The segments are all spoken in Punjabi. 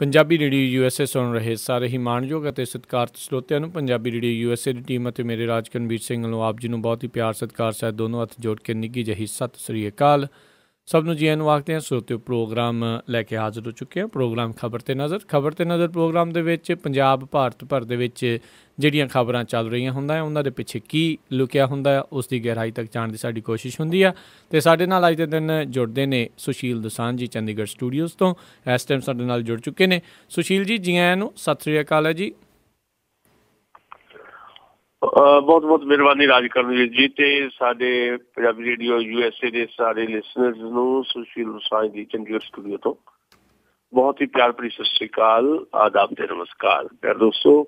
ਪੰਜਾਬੀ ਰੇਡੀਓ USA ਸੁਣ ਰਹੇ ਸਾਰੇ ਹੀ ਮਾਣਯੋਗ ਅਤੇ ਸਤਿਕਾਰਤ ਸਰੋਤਿਆਂ ਨੂੰ ਪੰਜਾਬੀ ਰੇਡੀਓ USA ਦੀ ਟੀਮ ਅਤੇ ਮੇਰੇ ਰਾਜ ਕਰਨਵੀਰ ਸਿੰਘ ਵੱਲੋਂ ਆਪ ਜੀ ਨੂੰ ਬਹੁਤ ਹੀ ਪਿਆਰ ਸਤਿਕਾਰ ਸਹਿਤ ਦੋਨੋਂ ਹੱਥ ਜੋੜ ਕੇ ਨਿੱਘੀ ਜਿਹੀ ਸਤਿ ਸ੍ਰੀ ਅਕਾਲ। ਸਭ ਨੂੰ ਜੀ ਆਇਆਂ ਨੂੰ ਆਖਦੇ ਹਾਂ। ਸਰੋਤਿਓ ਪ੍ਰੋਗਰਾਮ ਲੈ ਕੇ ਹਾਜ਼ਰ ਹੋ ਚੁੱਕੇ ਹਾਂ। ਪ੍ਰੋਗਰਾਮ ਖਬਰ 'ਤੇ ਨਜ਼ਰ ਪ੍ਰੋਗਰਾਮ ਦੇ ਵਿੱਚ ਪੰਜਾਬ ਭਾਰਤ ਭਰ ਦੇ ਵਿੱਚ ਜਿਹੜੀਆਂ ਖਬਰਾਂ ਚੱਲ ਰਹੀਆਂ ਹੁੰਦਾ ਉਹਨਾਂ ਦੇ ਪਿੱਛੇ ਕੀ ਲੁਕਿਆ ਹੁੰਦਾ ਉਸ ਦੀ ਗਹਿਰਾਈ ਤੱਕ ਜਾਣ ਦੀ ਸਾਡੀ ਕੋਸ਼ਿਸ਼ ਹੁੰਦੀ ਆ। ਅਤੇ ਸਾਡੇ ਨਾਲ ਅੱਜ ਦੇ ਦਿਨ ਜੁੜਦੇ ਨੇ ਸੁਸ਼ੀਲ ਦੋਸਾਂਝ ਜੀ ਚੰਡੀਗੜ੍ਹ ਸਟੂਡੀਓਜ਼ ਤੋਂ। ਇਸ ਟਾਈਮ ਸਾਡੇ ਨਾਲ ਜੁੜ ਚੁੱਕੇ ਨੇ। ਸੁਸ਼ੀਲ ਜੀ, ਜੀ ਆਇਆਂ ਨੂੰ, ਸਤਿ ਸ੍ਰੀ ਅਕਾਲ ਹੈ ਜੀ। ਬਹੁਤ ਬਹੁਤ ਮਿਹਰਬਾਨੀ ਰਾਜ ਕਰਨਵੀਰ ਜੀ ਤੇ ਸਾਡੇ ਪੰਜਾਬੀ ਰੇਡੀਓ USA ਦੇ ਸਾਰੇ ਲਿਸਨਰਸ ਨੂੰ ਸੁਸ਼ੀਲ ਦੋਸਾਂਝ ਦੀ ਚੰਡੀਗੜ੍ਹ ਸਟੂਡੀਓ ਤੋਂ ਬਹੁਤ ਹੀ ਪਿਆਰ ਭਰੀ ਸਤਿ ਸ੍ਰੀ ਅਕਾਲ, ਆਦਾਬ ਤੇ ਨਮਸਕਾਰ। ਪਿਆਰ ਦੋਸਤੋ,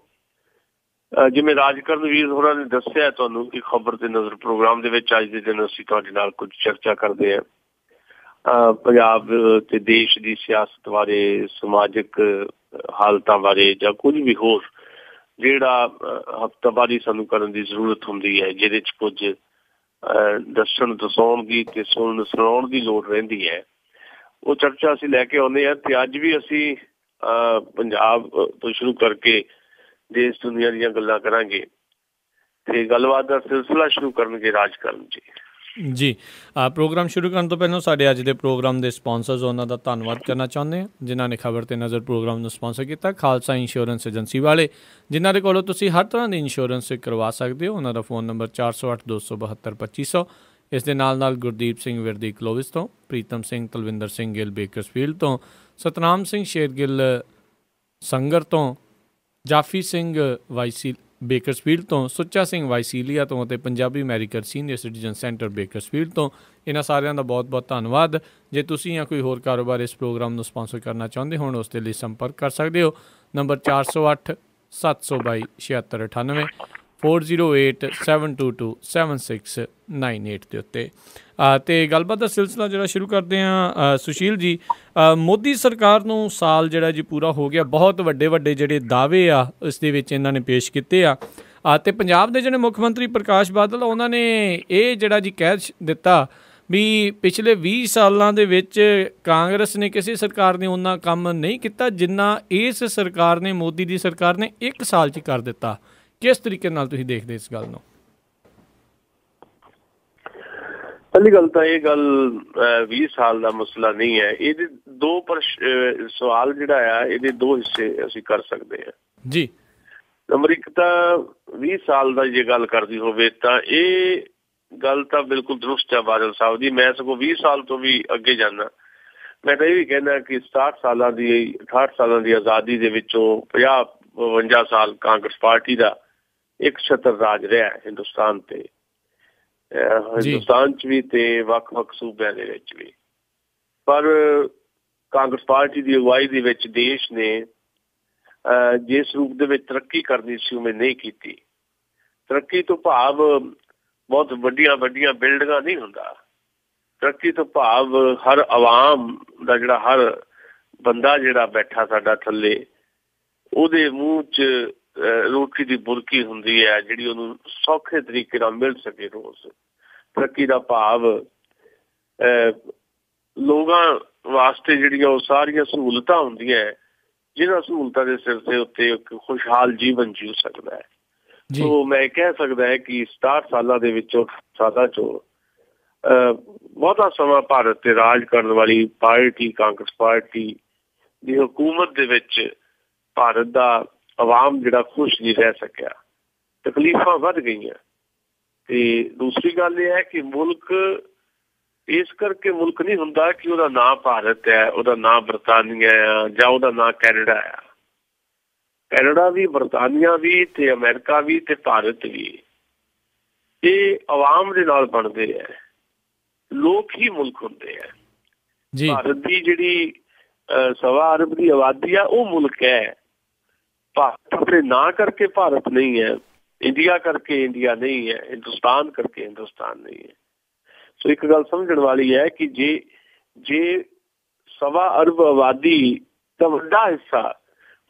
ਜਿਵੇਂ ਰਾਜ ਕਰਨਵੀਰ ਹੋਰਾਂ ਨੇ ਦੱਸਿਆ ਤੁਹਾਨੂੰ ਕਿ ਖਬਰ ਤੇ ਨਜ਼ਰ ਪ੍ਰੋਗਰਾਮ ਦੇ ਵਿੱਚ ਅੱਜ ਦੇ ਦਿਨ ਅਸੀਂ ਤੁਹਾਡੇ ਨਾਲ ਕੁਝ ਚਰਚਾ ਕਰਦੇ ਹਾਂ ਪੰਜਾਬ ਤੇ ਦੇਸ਼ ਦੀ ਸਿਆਸਤ ਬਾਰੇ, ਸਮਾਜਿਕ ਹਾਲਤਾਂ ਬਾਰੇ ਜਾਂ ਕੁਝ ਵੀ ਹੋਰ ਜਿਹੜਾ ਹਫ਼ਤਾਵਾਰੀ ਸਾਨੂੰ ਕਰਨ ਦੀ ਜ਼ਰੂਰਤ ਹੁੰਦੀ ਹੈ, ਜਿਹਦੇ 'ਚ ਕੁਝ ਦਸਾਉਣ ਦੀ ਤੇ ਸੁਣਾਉਣ ਦੀ ਲੋੜ ਰਹਿੰਦੀ ਹੈ, ਉਹ ਚਰਚਾ ਅਸੀਂ ਲੈ ਕੇ ਆਉਂਦੇ ਹਾਂ। ਤੇ ਅੱਜ ਵੀ ਅਸੀਂ ਪੰਜਾਬ ਤੋਂ ਸ਼ੁਰੂ ਕਰਕੇ ਦੇਸ਼ ਦੁਨੀਆ ਦੀਆਂ ਗੱਲਾਂ ਕਰਾਂਗੇ ਤੇ ਗੱਲਬਾਤ ਦਾ ਸਿਲਸਿਲਾ ਸ਼ੁਰੂ ਕਰਨਗੇ ਰਾਜ ਕਰਨ ਜੀ। ਪ੍ਰੋਗਰਾਮ ਸ਼ੁਰੂ ਕਰਨ ਤੋਂ ਪਹਿਲਾਂ ਸਾਡੇ ਅੱਜ ਦੇ ਪ੍ਰੋਗਰਾਮ ਦੇ ਸਪਾਂਸਰਸ ਉਹਨਾਂ ਦਾ ਧੰਨਵਾਦ ਕਰਨਾ ਚਾਹੁੰਦੇ ਹਾਂ, ਜਿਨ੍ਹਾਂ ਨੇ ਖਬਰ 'ਤੇ ਨਜ਼ਰ ਪ੍ਰੋਗਰਾਮ ਨੂੰ ਸਪਾਂਸਰ ਕੀਤਾ। ਖਾਲਸਾ ਇੰਸ਼ੋਰੈਂਸ ਏਜੰਸੀ ਵਾਲੇ, ਜਿਨ੍ਹਾਂ ਦੇ ਕੋਲੋਂ ਤੁਸੀਂ ਹਰ ਤਰ੍ਹਾਂ ਦੀ ਇੰਸ਼ੋਰੈਂਸ ਕਰਵਾ ਸਕਦੇ ਹੋ। ਉਹਨਾਂ ਦਾ ਫ਼ੋਨ ਨੰਬਰ 408-272-2500। ਇਸ ਦੇ ਨਾਲ ਗੁਰਦੀਪ ਸਿੰਘ ਵਿਰਦੀ ਕਲੋਵਿਸ ਤੋਂ, ਪ੍ਰੀਤਮ ਸਿੰਘ ਤਲਵਿੰਦਰ ਸਿੰਘ ਗਿੱਲ ਬੇਕਰਸਫੀਲਡ ਤੋਂ, ਸਤਨਾਮ ਸਿੰਘ ਸ਼ੇਰਗਿੱਲ ਸੰਗਰ ਤੋਂ, ਜਾਫੀ ਸਿੰਘ ਵਾਈਸੀ ਬੇਕਰਸਫੀਲਡ ਤੋਂ, ਸੁੱਚਾ ਸਿੰਘ ਵਾਈਸੀਲੀਆ ਤੋਂ ਅਤੇ Punjabi American senior citizen centre Bakersfield ਤੋਂ। ਇਹਨਾਂ ਸਾਰਿਆਂ ਦਾ ਬਹੁਤ ਬਹੁਤ ਧੰਨਵਾਦ। ਜੇ ਤੁਸੀਂ ਜਾਂ ਕੋਈ ਹੋਰ ਕਾਰੋਬਾਰ ਇਸ ਪ੍ਰੋਗਰਾਮ ਨੂੰ ਸਪਾਂਸਰ ਕਰਨਾ ਚਾਹੁੰਦੇ ਹੋਣ, ਉਸ ਦੇ ਲਈ ਸੰਪਰਕ ਕਰ ਸਕਦੇ ਹੋ। ਨੰਬਰ 408-722-7698 408-722-7698 ਦੇ ਉੱਤੇ। ਅਤੇ ਗੱਲਬਾਤ ਦਾ ਸਿਲਸਿਲਾ ਜਿਹੜਾ ਸ਼ੁਰੂ ਕਰਦੇ ਹਾਂ ਸੁਸ਼ੀਲ ਜੀ, ਮੋਦੀ ਸਰਕਾਰ ਨੂੰ ਸਾਲ ਜਿਹੜਾ ਜੀ ਪੂਰਾ ਹੋ ਗਿਆ। ਬਹੁਤ ਵੱਡੇ ਜਿਹੜੇ ਦਾਅਵੇ ਆ ਇਸ ਦੇ ਵਿੱਚ ਇਹਨਾਂ ਨੇ ਪੇਸ਼ ਕੀਤੇ ਆ। ਅਤੇ ਪੰਜਾਬ ਦੇ ਜਿਹੜੇ ਮੁੱਖ ਮੰਤਰੀ ਪ੍ਰਕਾਸ਼ ਬਾਦਲ, ਉਹਨਾਂ ਨੇ ਇਹ ਜਿਹੜਾ ਜੀ ਕਹਿ ਦਿੱਤਾ ਵੀ ਪਿਛਲੇ 20 ਸਾਲਾਂ ਦੇ ਵਿੱਚ ਕਾਂਗਰਸ ਨੇ ਕਿਸੇ ਸਰਕਾਰ ਨੇ ਉਹਨਾਂ ਕੰਮ ਨਹੀਂ ਕੀਤਾ ਜਿੰਨਾ ਇਸ ਸਰਕਾਰ ਨੇ, ਮੋਦੀ ਦੀ ਸਰਕਾਰ ਨੇ 1 ਸਾਲ 'ਚ ਕਰ ਦਿੱਤਾ। ਕਿਸ ਤਰੀਕੇ ਨਾਲ ਤੁਸੀਂ ਦੇਖਦੇ ਇਸ ਗੱਲ ਨੂੰ? ਪਹਿਲੀ ਗੱਲ ਤਾਂ ਇਹ ਗੱਲ 20 ਸਾਲ ਦਾ ਮਸਲਾ ਨਹੀਂ ਹੈ। ਇਹਦੇ ਦੋ ਸਵਾਲ ਜਿਹੜਾ ਆ, ਇਹਦੇ ਦੋ ਹਿੱਸੇ ਅਸੀਂ ਕਰ ਸਕਦੇ ਹਾਂ ਜੀ। ਨੰਬਰ ਇੱਕ ਤਾਂ 20 ਸਾਲ ਦਾ ਜੇ ਗੱਲ ਕਰਦੀ ਹੋਵੇ ਤਾਂ ਇਹ ਗੱਲ ਤਾਂ ਬਿਲਕੁਲ ਦਰੁਸਤ ਹੈ ਬਾਦਲ ਸਾਹਿਬ ਦੀ। ਮੈਂ ਸਗੋਂ 20 ਸਾਲ ਤੋਂ ਵੀ ਅੱਗੇ ਜਾਂਦਾ। ਮੈਂ ਤਾਂ ਇਹ ਵੀ ਕਹਿੰਦਾ ਕਿ 68 ਸਾਲਾਂ ਦੀ ਆਜ਼ਾਦੀ ਦੇ ਵਿੱਚੋਂ 50-52 ਸਾਲ ਕਾਂਗਰਸ ਪਾਰਟੀ ਦਾ ਇੱਕ ਛਤਰ ਰਾਜ ਰਿਹਾ ਹਿੰਦੁਸਤਾਨ ਤੇ, ਹਿੰਦੁਸਤਾਨ 'ਚ ਵੀ ਤੇ ਵੱਖ-ਵੱਖ ਸੂਬਿਆਂ ਦੇ ਵਿੱਚ ਵੀ। ਪਰ ਕਾਂਗਰਸ ਪਾਰਟੀ ਦੀ ਅਗਵਾਈ ਦੇ ਵਿੱਚ ਦੇਸ਼ ਨੇ ਜਿਸ ਰੂਪ ਦੇ ਵਿੱਚ ਤਰੱਕੀ ਕਰਨੀ ਸੀ ਉਵੇਂ ਨਹੀਂ ਕੀਤੀ। ਤਰੱਕੀ ਤੋਂ ਭਾਵ ਬਹੁਤ ਵੱਡੀਆਂ ਬਿਲਡਿੰਗਾਂ ਨਹੀਂ ਹੁੰਦਾ। ਤਰੱਕੀ ਤੋਂ ਭਾਵ ਹਰ ਆਵਾਮ ਦਾ ਜਿਹੜਾ, ਹਰ ਬੰਦਾ ਜਿਹੜਾ ਬੈਠਾ ਸਾਡਾ ਥੱਲੇ, ਉਹਦੇ ਮੂੰਹ 'ਚ ਰੋਟੀ ਦੀ ਬੁਰਕੀ ਹੁੰਦੀ ਹੈ ਜਿਹੜੀ ਉਹਨੂੰ ਸੌਖੇ ਤਰੀਕੇ ਨਾਲ ਮਿਲ ਸਕੇ ਰੋਜ਼। ਤਰੱਕੀ ਦਾ ਭਾਵ ਲੋਕਾਂ ਵਾਸਤੇ ਜਿਹੜੀਆਂ ਉਹ ਸਾਰੀਆਂ ਸਹੂਲਤਾਂ ਹੁੰਦੀਆਂ, ਜਿਹਨਾਂ ਸਹੂਲਤਾਂ ਦੇ ਸਿਰ ਦੇ ਉੱਤੇ ਇੱਕ ਖੁਸ਼ਹਾਲ ਜੀਵਨ ਜੀਅ ਸਕਦਾ ਹੈ। ਸੋ ਮੈਂ ਕਹਿ ਸਕਦਾ ਹੈ ਕਿ 67 ਸਾਲਾਂ ਦੇ ਵਿੱਚੋਂ ਸਾਲਾਂ 'ਚੋਂ ਬਹੁਤਾ ਸਮਾਂ ਭਾਰਤ ਤੇ ਰਾਜ ਕਰਨ ਵਾਲੀ ਪਾਰਟੀ, ਕਾਂਗਰਸ ਪਾਰਟੀ ਦੀ ਹਕੂਮਤ ਦੇ ਵਿੱਚ ਭਾਰਤ ਦਾ ਆਵਾਮ ਜਿਹੜਾ ਖੁਸ਼ ਨਹੀਂ ਰਹਿ ਸਕਿਆ। ਤਕਲੀਫਾਂ ਵੱਧ ਗਈਆਂ। ਤੇ ਦੂਸਰੀ ਗੱਲ ਇਹ ਹੈ ਕਿ ਮੁਲਕ ਇਸ ਕਰਕੇ ਮੁਲਕ ਨਹੀਂ ਹੁੰਦਾ ਕਿ ਉਹਦਾ ਨਾਂ ਭਾਰਤ ਹੈ, ਉਹਦਾ ਨਾਂ ਬਰਤਾਨੀਆ ਆ ਜਾਂ ਉਹਦਾ ਨਾਂ ਕੈਨੇਡਾ ਆ। ਕੈਨੇਡਾ ਵੀ, ਬਰਤਾਨੀਆ ਵੀ ਤੇ ਅਮਰੀਕਾ ਵੀ ਤੇ ਭਾਰਤ ਵੀ, ਇਹ ਆਵਾਮ ਦੇ ਨਾਲ ਬਣਦੇ ਹੈ। ਲੋਕ ਹੀ ਮੁਲਕ ਹੁੰਦੇ ਹੈ। ਭਾਰਤ ਦੀ ਜਿਹੜੀ 1.25 ਅਰਬ ਦੀ ਆਬਾਦੀ ਆ, ਉਹ ਮੁਲਕ ਹੈ। ਭਾਰਤ ਆਪਣੇ ਨਾਂ ਕਰਕੇ ਭਾਰਤ ਨਹੀਂ ਹੈ, ਇੰਡੀਆ ਕਰਕੇ ਇੰਡੀਆ ਨਹੀਂ ਹੈ, ਹਿੰਦੁਸਤਾਨ ਕਰਕੇ ਹਿੰਦੁਸਤਾਨ ਨਹੀਂ ਹੈ। ਸੋ ਇੱਕ ਗੱਲ ਸਮਝਣ ਵਾਲੀ ਹੈ ਕਿ ਜੇ 1.25 ਅਰਬ ਆਬਾਦੀ ਦਾ ਵੱਡਾ ਹਿੱਸਾ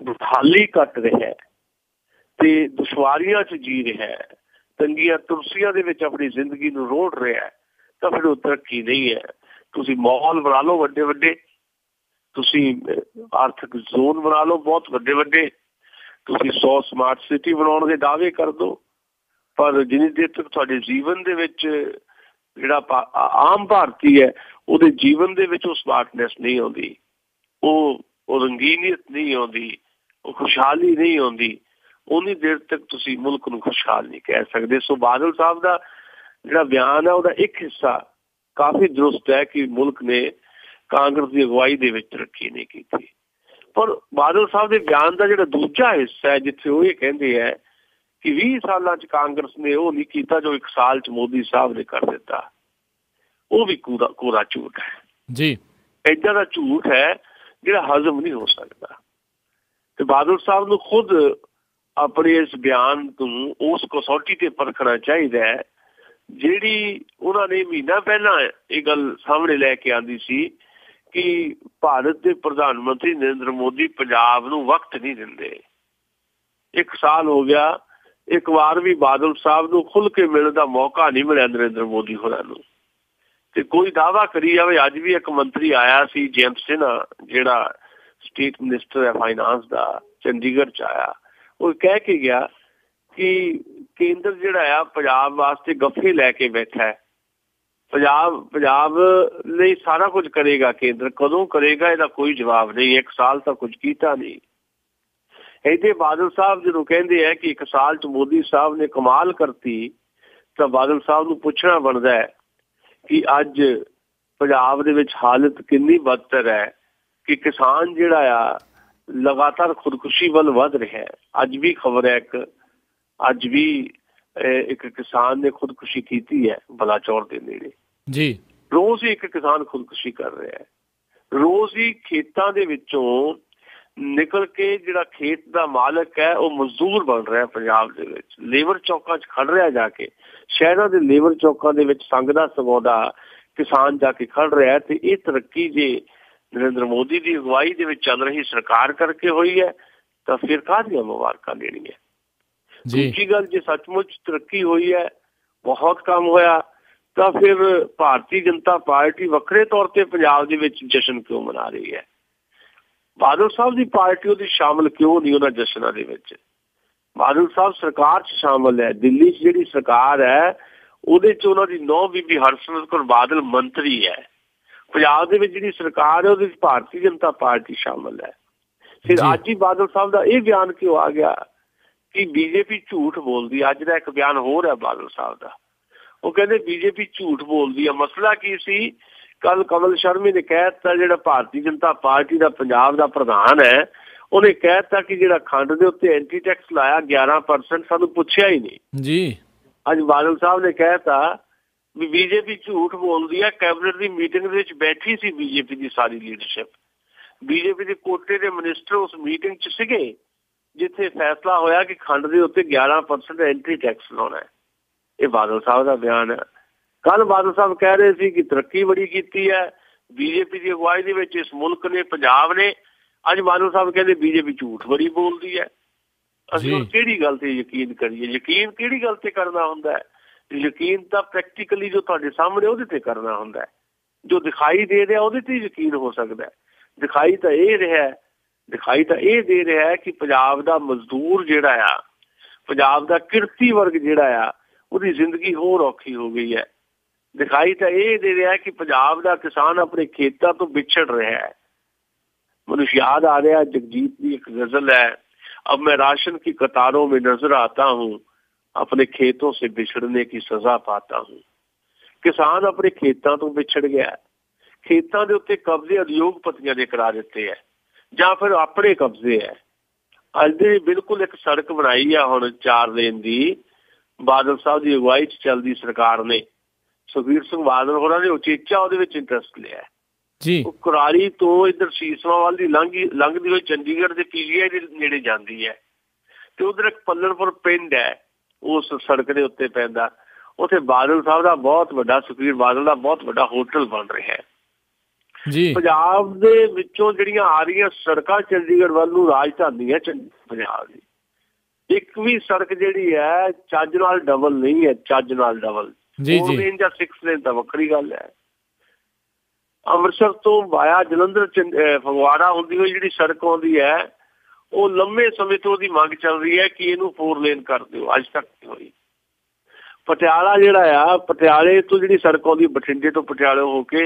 ਬਦਹਾਲੀ ਕੱਟ ਰਿਹਾ ਤੇ ਦੁਸ਼ਵਾਰੀਆਂ 'ਚ ਜੀ ਰਿਹਾ, ਤੰਗੀਆਂ ਤੁਰਸੀਆਂ ਦੇ ਵਿੱਚ ਆਪਣੀ ਜ਼ਿੰਦਗੀ ਨੂੰ ਰੋੜ ਰਿਹਾ, ਤਾਂ ਫਿਰ ਉਹ ਤਰੱਕੀ ਨਹੀਂ ਹੈ। ਤੁਸੀਂ ਮਾਹੌਲ ਬਣਾ ਲਓ ਵੱਡੇ, ਤੁਸੀਂ ਆਰਥਿਕ ਜ਼ੋਨ ਬਣਾ ਲਓ ਬਹੁਤ ਵੱਡੇ ਵੱਡੇ, ਤੁਸੀਂ 100 ਸਮਾਰਟ ਸਿਟੀ ਬਣਾਉਣ ਦੇ ਦਾਅਵੇ ਕਰ ਦਿਓ, ਪਰ ਜਿੰਨੀ ਦੇਰ ਤੱਕ ਤੁਹਾਡੇ ਜੀਵਨ ਦੇ ਵਿੱਚ ਜਿਹੜਾ ਆਮ ਭਾਰਤੀ ਹੈ ਉਹਦੇ ਜੀਵਨ ਦੇ ਵਿੱਚ ਉਹ ਸਮਾਰਟਨੈਸ ਨਹੀਂ ਆਉਂਦੀ, ਉਹ ਰੰਗੀਨੀਅਤ ਨਹੀਂ ਆਉਂਦੀ, ਉਹ ਖੁਸ਼ਹਾਲੀ ਨਹੀਂ ਆਉਂਦੀ, ਉਨੀ ਦੇਰ ਤੱਕ ਤੁਸੀਂ ਮੁਲਕ ਨੂੰ ਖੁਸ਼ਹਾਲ ਨਹੀਂ ਕਹਿ ਸਕਦੇ। ਸੋ ਬਾਦਲ ਸਾਹਿਬ ਦਾ ਜਿਹੜਾ ਬਿਆਨ ਹੈ ਉਹਦਾ ਇੱਕ ਹਿੱਸਾ ਕਾਫੀ ਦਰੁਸਤ ਹੈ ਕਿ ਮੁਲਕ ਨੇ ਕਾਂਗਰਸ ਦੀ ਅਗਵਾਈ ਦੇ ਵਿੱਚ ਤਰੱਕੀ ਨਹੀਂ ਕੀਤੀ, ਪਰ ਬਾਦਲ ਸਾਹਿਬ ਦੇ ਬਿਆਨ ਦਾ ਜਿਹੜਾ ਦੂਜਾ ਹਿੱਸਾ ਹੈ ਜਿੱਥੇ ਉਹ ਇਹ ਕਹਿੰਦੇ ਹੈ ਕਿ 20 ਸਾਲਾਂ 'ਚ ਕਾਂਗਰਸ ਨੇ ਉਹ ਨਹੀਂ ਕੀਤਾ ਜੋ 1 ਸਾਲ 'ਚ ਮੋਦੀ ਸਾਹਿਬ ਨੇ ਕਰ ਦਿੱਤਾ, ਉਹ ਵੀ ਕੋਰਾ ਝੂਠ ਹੈ ਜੀ। ਏਦਾਂ ਦਾ ਝੂਠ ਹੈ ਜਿਹੜਾ ਹਜ਼ਮ ਨਹੀਂ ਹੋ ਸਕਦਾ। ਤੇ ਬਾਦਲ ਸਾਹਿਬ ਨੂੰ ਖੁਦ ਆਪਣੇ ਇਸ ਬਿਆਨ ਨੂੰ ਉਸ ਕਸੌਟੀ ਤੇ ਪਰਖਣਾ ਚਾਹੀਦਾ ਹੈ ਜਿਹੜੀ ਉਹਨਾਂ ਨੇ ਮਹੀਨਾ ਪਹਿਲਾਂ ਇਹ ਗੱਲ ਸਾਹਮਣੇ ਲੈ ਕੇ ਆਂਦੀ ਸੀ ਕਿ ਭਾਰਤ ਦੇ ਪ੍ਰਧਾਨ ਮੰਤਰੀ ਨਰਿੰਦਰ ਮੋਦੀ ਪੰਜਾਬ ਨੂੰ ਵਕਤ ਨਹੀਂ ਦਿੰਦੇ। 1 ਸਾਲ ਹੋ ਗਿਆ, ਇੱਕ ਵਾਰ ਵੀ ਬਾਦਲ ਸਾਹਿਬ ਨੂੰ ਖੁੱਲ ਕੇ ਮਿਲਣ ਦਾ ਮੌਕਾ ਨਹੀਂ ਮਿਲਿਆ ਨਰਿੰਦਰ ਮੋਦੀ ਹੋਰਾਂ ਨੂੰ। ਤੇ ਕੋਈ ਦਾਅਵਾ ਕਰੀ ਜਾਵੇ, ਅੱਜ ਵੀ ਇੱਕ ਮੰਤਰੀ ਆਇਆ ਸੀ ਜੈਂਤ ਸਿਨਹਾ ਜਿਹੜਾ ਸਟੇਟ ਮਿਨਿਸਟਰ ਹੈ ਫਾਈਨਾਂਸ ਦਾ, ਚੰਡੀਗੜ੍ਹ 'ਚ ਆਇਆ, ਉਹ ਕਹਿ ਕੇ ਗਿਆ ਕਿ ਕੇਂਦਰ ਜਿਹੜਾ ਆ ਪੰਜਾਬ ਵਾਸਤੇ ਗੱਫੇ ਲੈ ਕੇ ਬੈਠਾ ਹੈ, ਪੰਜਾਬ ਲਈ ਸਾਰਾ ਕੁਝ ਕਰੇਗਾ ਕੇਂਦਰ, ਕਦੋਂ ਕਰੇਗਾ ਇਹਦਾ ਕੋਈ ਜਵਾਬ ਨਹੀਂ, 1 ਸਾਲ ਤਾਂ ਕੁਝ ਕੀਤਾ ਨਹੀਂ। ਇਹਦੇ ਬਾਦਲ ਸਾਹਿਬ ਜਦੋਂ ਕਹਿੰਦੇ ਹੈ ਕਿ 1 ਸਾਲ 'ਚ ਮੋਦੀ ਸਾਹਿਬ ਨੇ ਕਮਾਲ ਕਰਤੀ, ਤਾਂ ਬਾਦਲ ਸਾਹਿਬ ਨੂੰ ਪੁੱਛਣਾ ਬਣਦਾ ਹੈ ਕਿ ਅੱਜ ਪੰਜਾਬ ਦੇ ਵਿੱਚ ਹਾਲਤ ਕਿੰਨੀ ਬਦਤਰ ਹੈ ਕਿ ਕਿਸਾਨ ਜਿਹੜਾ ਆ ਲਗਾਤਾਰ ਖੁਦਕੁਸ਼ੀ ਵੱਲ ਵੱਧ ਰਿਹਾ ਹੈ। ਅੱਜ ਵੀ ਖਬਰ ਹੈ ਅੱਜ ਵੀ ਇੱਕ ਕਿਸਾਨ ਨੇ ਖੁਦਕੁਸ਼ੀ ਕੀਤੀ ਹੈ ਬਲਾਚੌਰ ਦੇ ਨੇੜੇ ਜੀ। ਰੋਜ਼ ਹੀ ਇੱਕ ਕਿਸਾਨ ਖੁਦਕੁਸ਼ੀ ਕਰ ਰਿਹਾ ਹੈ, ਰੋਜ਼ ਹੀ ਖੇਤਾਂ ਦੇ ਵਿੱਚੋਂ ਨਿਕਲ ਕੇ ਜਿਹੜਾ ਖੇਤ ਦਾ ਮਾਲਕ ਹੈ ਉਹ ਮਜ਼ਦੂਰ ਬਣ ਰਿਹਾ ਪੰਜਾਬ ਦੇ ਵਿੱਚ, ਲੇਬਰ ਚੌਕਾਂ 'ਚ ਖੜ ਰਿਹਾ, ਜਾ ਕੇ ਸ਼ਹਿਰਾਂ ਦੇ ਲੇਬਰ ਚੌਕਾਂ ਦੇ ਵਿੱਚ ਸੰਗਦਾ ਸਗਾਉਂਦਾ ਕਿਸਾਨ ਜਾ ਕੇ ਖੜ ਰਿਹਾ। ਤੇ ਇਹ ਤਰੱਕੀ ਜੇ ਨਰਿੰਦਰ ਮੋਦੀ ਦੀ ਅਗਵਾਈ ਦੇ ਵਿੱਚ ਚੱਲ ਰਹੀ ਸਰਕਾਰ ਕਰਕੇ ਹੋਈ ਹੈ ਤਾਂ ਫਿਰ ਕਾਹਦੀਆਂ ਮੁਬਾਰਕਾਂ ਦੇਣੀਆਂ। ਦੂਜੀ ਗੱਲ, ਜੇ ਸੱਚਮੁੱਚ ਤਰੱਕੀ ਹੋਈ ਹੈ, ਬਹੁਤ ਕੰਮ ਹੋਇਆ, ਤਾਂ ਫਿਰ ਭਾਰਤੀ ਜਨਤਾ ਪਾਰਟੀ ਵੱਖਰੇ ਤੌਰ ਤੇ ਪੰਜਾਬ ਦੇ ਵਿੱਚ ਜਸ਼ਨ ਕਿਉਂ ਮਨਾ ਰਹੀ ਹੈ? ਬਾਦਲ ਸਾਹਿਬ ਦੀ ਪਾਰਟੀ ਉਹਦੀ ਸ਼ਾਮਲ ਕਿਉਂ ਨਹੀਂ ਉਹਨਾਂ ਜਸ਼ਨਾਂ ਦੇ ਵਿੱਚ? ਬਾਦਲ ਸਾਹਿਬ ਸਰਕਾਰ 'ਚ ਸ਼ਾਮਲ ਹੈ, ਦਿੱਲੀ 'ਚ ਜਿਹੜੀ ਸਰਕਾਰ ਹੈ ਉਹਦੇ 'ਚ ਉਹਨਾਂ ਦੀ ਨੌਂ ਬੀਬੀ ਹਰਸਿਮਰਤ ਕੌਰ ਬਾਦਲ ਮੰਤਰੀ ਹੈ। ਪੰਜਾਬ ਦੇ ਵਿੱਚ ਜਿਹੜੀ ਸਰਕਾਰ ਹੈ ਉਹਦੇ ਵਿੱਚ ਭਾਰਤੀ ਜਨਤਾ ਪਾਰਟੀ ਸ਼ਾਮਲ ਹੈ। ਫਿਰ ਅੱਜ ਹੀ ਬਾਦਲ ਸਾਹਿਬ ਦਾ ਇਹ ਬਿਆਨ ਕਿਉਂ ਆ ਗਿਆ ਕਿ ਬੀਜੇਪੀ ਝੂਠ ਬੋਲਦੀ? ਅੱਜ ਦਾ ਇੱਕ ਬਿਆਨ ਹੋਰ ਹੈ ਬਾਦਲ ਸਾਹਿਬ ਦਾ, ਉਹ ਕਹਿੰਦੇ ਬੀਜੇਪੀ ਝੂਠ ਬੋਲਦੀ ਹੈ। ਮਸਲਾ ਕੀ ਸੀ? ਕੱਲ ਕਮਲ ਸ਼ਰਮੇ ਨੇ ਕਹਿ ਦਿੱਤਾ, ਜਿਹੜਾ ਭਾਰਤੀ ਜਨਤਾ ਪਾਰਟੀ ਦਾ ਪੰਜਾਬ ਦਾ ਪ੍ਰਧਾਨ ਹੈ, ਉਹਨੇ ਕਹਿ ਦਿੱਤਾ ਕਿ ਜਿਹੜਾ ਖੰਡ ਦੇ ਉੱਤੇ ਐਂਟੀ ਟੈਕਸ ਲਾਇਆ 11%, ਸਾਨੂੰ ਪੁੱਛਿਆ ਹੀ ਨਹੀਂ ਜੀ। ਅੱਜ ਬਾਦਲ ਸਾਹਿਬ ਨੇ ਕਹਿ ਦਿੱਤਾ ਵੀ ਬੀਜੇਪੀ ਝੂਠ ਬੋਲਦੀ ਹੈ। ਕੈਬਨਿਟ ਦੀ ਮੀਟਿੰਗ ਦੇ ਵਿੱਚ ਬੈਠੀ ਸੀ ਬੀਜੇਪੀ ਦੀ ਸਾਰੀ ਲੀਡਰਸ਼ਿਪ, ਬੀਜੇਪੀ ਦੇ ਕੋਟੇ ਦੇ ਮਿਨਿਸਟਰ ਉਸ ਮੀਟਿੰਗ 'ਚ ਸੀਗੇ ਜਿੱਥੇ ਫੈਸਲਾ ਹੋਇਆ ਕਿ ਖੰਡ ਦੇ ਉੱਤੇ 11% ਐਂਟੀ ਟੈਕਸ ਲਾਉਣਾ ਹੈ। ਇਹ ਬਾਦਲ ਸਾਹਿਬ ਦਾ ਬਿਆਨ ਹੈ। ਕੱਲ ਬਾਦਲ ਸਾਹਿਬ ਕਹਿ ਰਹੇ ਸੀ ਕਿ ਤਰੱਕੀ ਬੜੀ ਕੀਤੀ ਹੈ ਬੀਜੇਪੀ ਦੀ ਅਗਵਾਈ ਦੇ ਵਿੱਚ ਇਸ ਮੁਲਕ ਨੇ, ਪੰਜਾਬ ਨੇ। ਅੱਜ ਬਾਦਲ ਸਾਹਿਬ ਕਹਿੰਦੇ ਬੀਜੇਪੀ ਝੂਠ ਬੜੀ ਬੋਲਦੀ ਹੈ। ਅਸੀਂ ਹੁਣ ਕਿਹੜੀ ਗੱਲ ਤੇ ਯਕੀਨ ਕਰੀਏ? ਯਕੀਨ ਕਿਹੜੀ ਗੱਲ ਤੇ ਕਰਨਾ ਹੁੰਦਾ ਹੈ? ਯਕੀਨ ਤਾਂ ਪ੍ਰੈਕਟੀਕਲੀ ਜੋ ਤੁਹਾਡੇ ਸਾਹਮਣੇ ਉਹਦੇ ਤੇ ਕਰਨਾ ਹੁੰਦਾ ਹੈ, ਜੋ ਦਿਖਾਈ ਦੇ ਰਿਹਾ ਉਹਦੇ ਤੇ ਯਕੀਨ ਹੋ ਸਕਦਾ ਹੈ। ਦਿਖਾਈ ਤਾਂ ਇਹ ਦੇ ਰਿਹਾ ਕਿ ਪੰਜਾਬ ਦਾ ਮਜ਼ਦੂਰ ਜਿਹੜਾ ਆ, ਪੰਜਾਬ ਦਾ ਕਿਰਤੀ ਵਰਗ ਜਿਹੜਾ ਆ, ਉਹਦੀ ਜ਼ਿੰਦਗੀ ਹੋਰ ਔਖੀ ਹੋ ਗਈ ਹੈ। ਦਿਖਾਈ ਤਾਂ ਇਹ ਦੇ ਰਿਹਾ ਕਿ ਪੰਜਾਬ ਦਾ ਕਿਸਾਨ ਆਪਣੇ ਖੇਤਾਂ ਤੋਂ ਵਿਛੜ ਰਿਹਾ ਹੈ। ਮੈਨੂੰ ਯਾਦ ਆ ਰਿਹਾ ਜਗਜੀਤ ਦੀ ਇੱਕ ਗਜ਼ਲ है, अब मैं राशन की कतारों में नजर आता हूँ, अपने खेतों से बिछड़ने की सजा पाता हूँ। किसान अपने खेतों तो बिछड़ गया, खेतों के उत्ते कब्जे उद्योगपतियों ने करा दिते है ਜਾਂ ਫਿਰ ਆਪਣੇ ਕਬਜ਼ੇ ਹੈ। ਅੱਜ ਦੀ ਬਿਲਕੁਲ ਇੱਕ ਸੜਕ ਬਣਾਈ ਆ ਹੁਣ 4 ਲੇਨ ਦੀ, ਬਾਦਲ ਸਾਹਿਬ ਦੀ ਅਗਵਾਈ 'ਚ ਚੱਲਦੀ ਸਰਕਾਰ ਨੇ। ਸੁਖਬੀਰ ਸਿੰਘ ਬਾਦਲ ਹੋਰਾਂ ਨੇ ਉਚੇਚਾ ਉਹਦੇ ਵਿੱਚ ਇੰਟਰਸਟ ਲਿਆ ਜੀ। ਉਹ ਕੁਰਾਲੀ ਤੋਂ ਇੱਧਰ ਸੀਸਵਾਂ ਵੱਲ ਦੀ ਲੰਘਦੀ ਹੋਈ ਚੰਡੀਗੜ੍ਹ ਦੇ PGI ਦੇ ਨੇੜੇ ਜਾਂਦੀ ਹੈ ਤੇ ਉਧਰ ਇੱਕ ਪੱਲਣਪੁਰ ਪਿੰਡ ਹੈ, ਉਸ ਸੜਕ ਦੇ ਉੱਤੇ ਪੈਂਦਾ। ਉੱਥੇ ਬਾਦਲ ਸਾਹਿਬ ਦਾ ਬਹੁਤ ਵੱਡਾ, ਸੁਖਬੀਰ ਬਾਦਲ ਦਾ ਬਹੁਤ ਵੱਡਾ ਹੋਟਲ ਬਣ ਰਿਹਾ ਹੈ ਜੀ। ਪੰਜਾਬ ਦੇ ਵਿੱਚੋਂ ਜਿਹੜੀਆਂ ਆ ਰਹੀਆਂ ਸੜਕਾਂ ਚੰਡੀਗੜ੍ਹ ਵੱਲ ਨੂੰ ਰਾਜਧਾਨੀ ਹੈ ਪੰਜਾਬ ਦੀ, ਇੱਕ ਵੀ ਸੜਕ ਜਿਹੜੀ ਹੈ ਚੱਜ ਨਾਲ ਡਬਲ ਨਹੀਂ ਹੈ, ਚੱਜ ਨਾਲ ਡਬਲ। 4 ਲੇਨ ਜਾਂ 6 ਲੇਨ ਤਾਂ ਵੱਖਰੀ ਗੱਲ ਹੈ। ਅੰਮ੍ਰਿਤਸਰ ਤੋਂ ਵਾਇਆ ਜਲੰਧਰ ਫਗਵਾੜਾ ਹੁੰਦੀ ਹੋਈ ਜਿਹੜੀ ਸੜਕ ਆਉਂਦੀ ਹੈ, ਉਹ ਲੰਮੇ ਸਮੇਂ ਤੋਂ ਉਹਦੀ ਮੰਗ ਚੱਲ ਰਹੀ ਹੈ ਕਿ ਇਹਨੂੰ 4 ਲੇਨ ਕਰ ਦਿਓ, ਅੱਜ ਤੱਕ ਨਹੀਂ ਹੋਈ। ਪਟਿਆਲਾ ਜਿਹੜਾ ਆ, ਪਟਿਆਲੇ ਤੋਂ ਜਿਹੜੀ ਸੜਕ ਆਉਂਦੀ ਬਠਿੰਡੇ ਤੋਂ ਪਟਿਆਲੇ ਹੋ ਕੇ,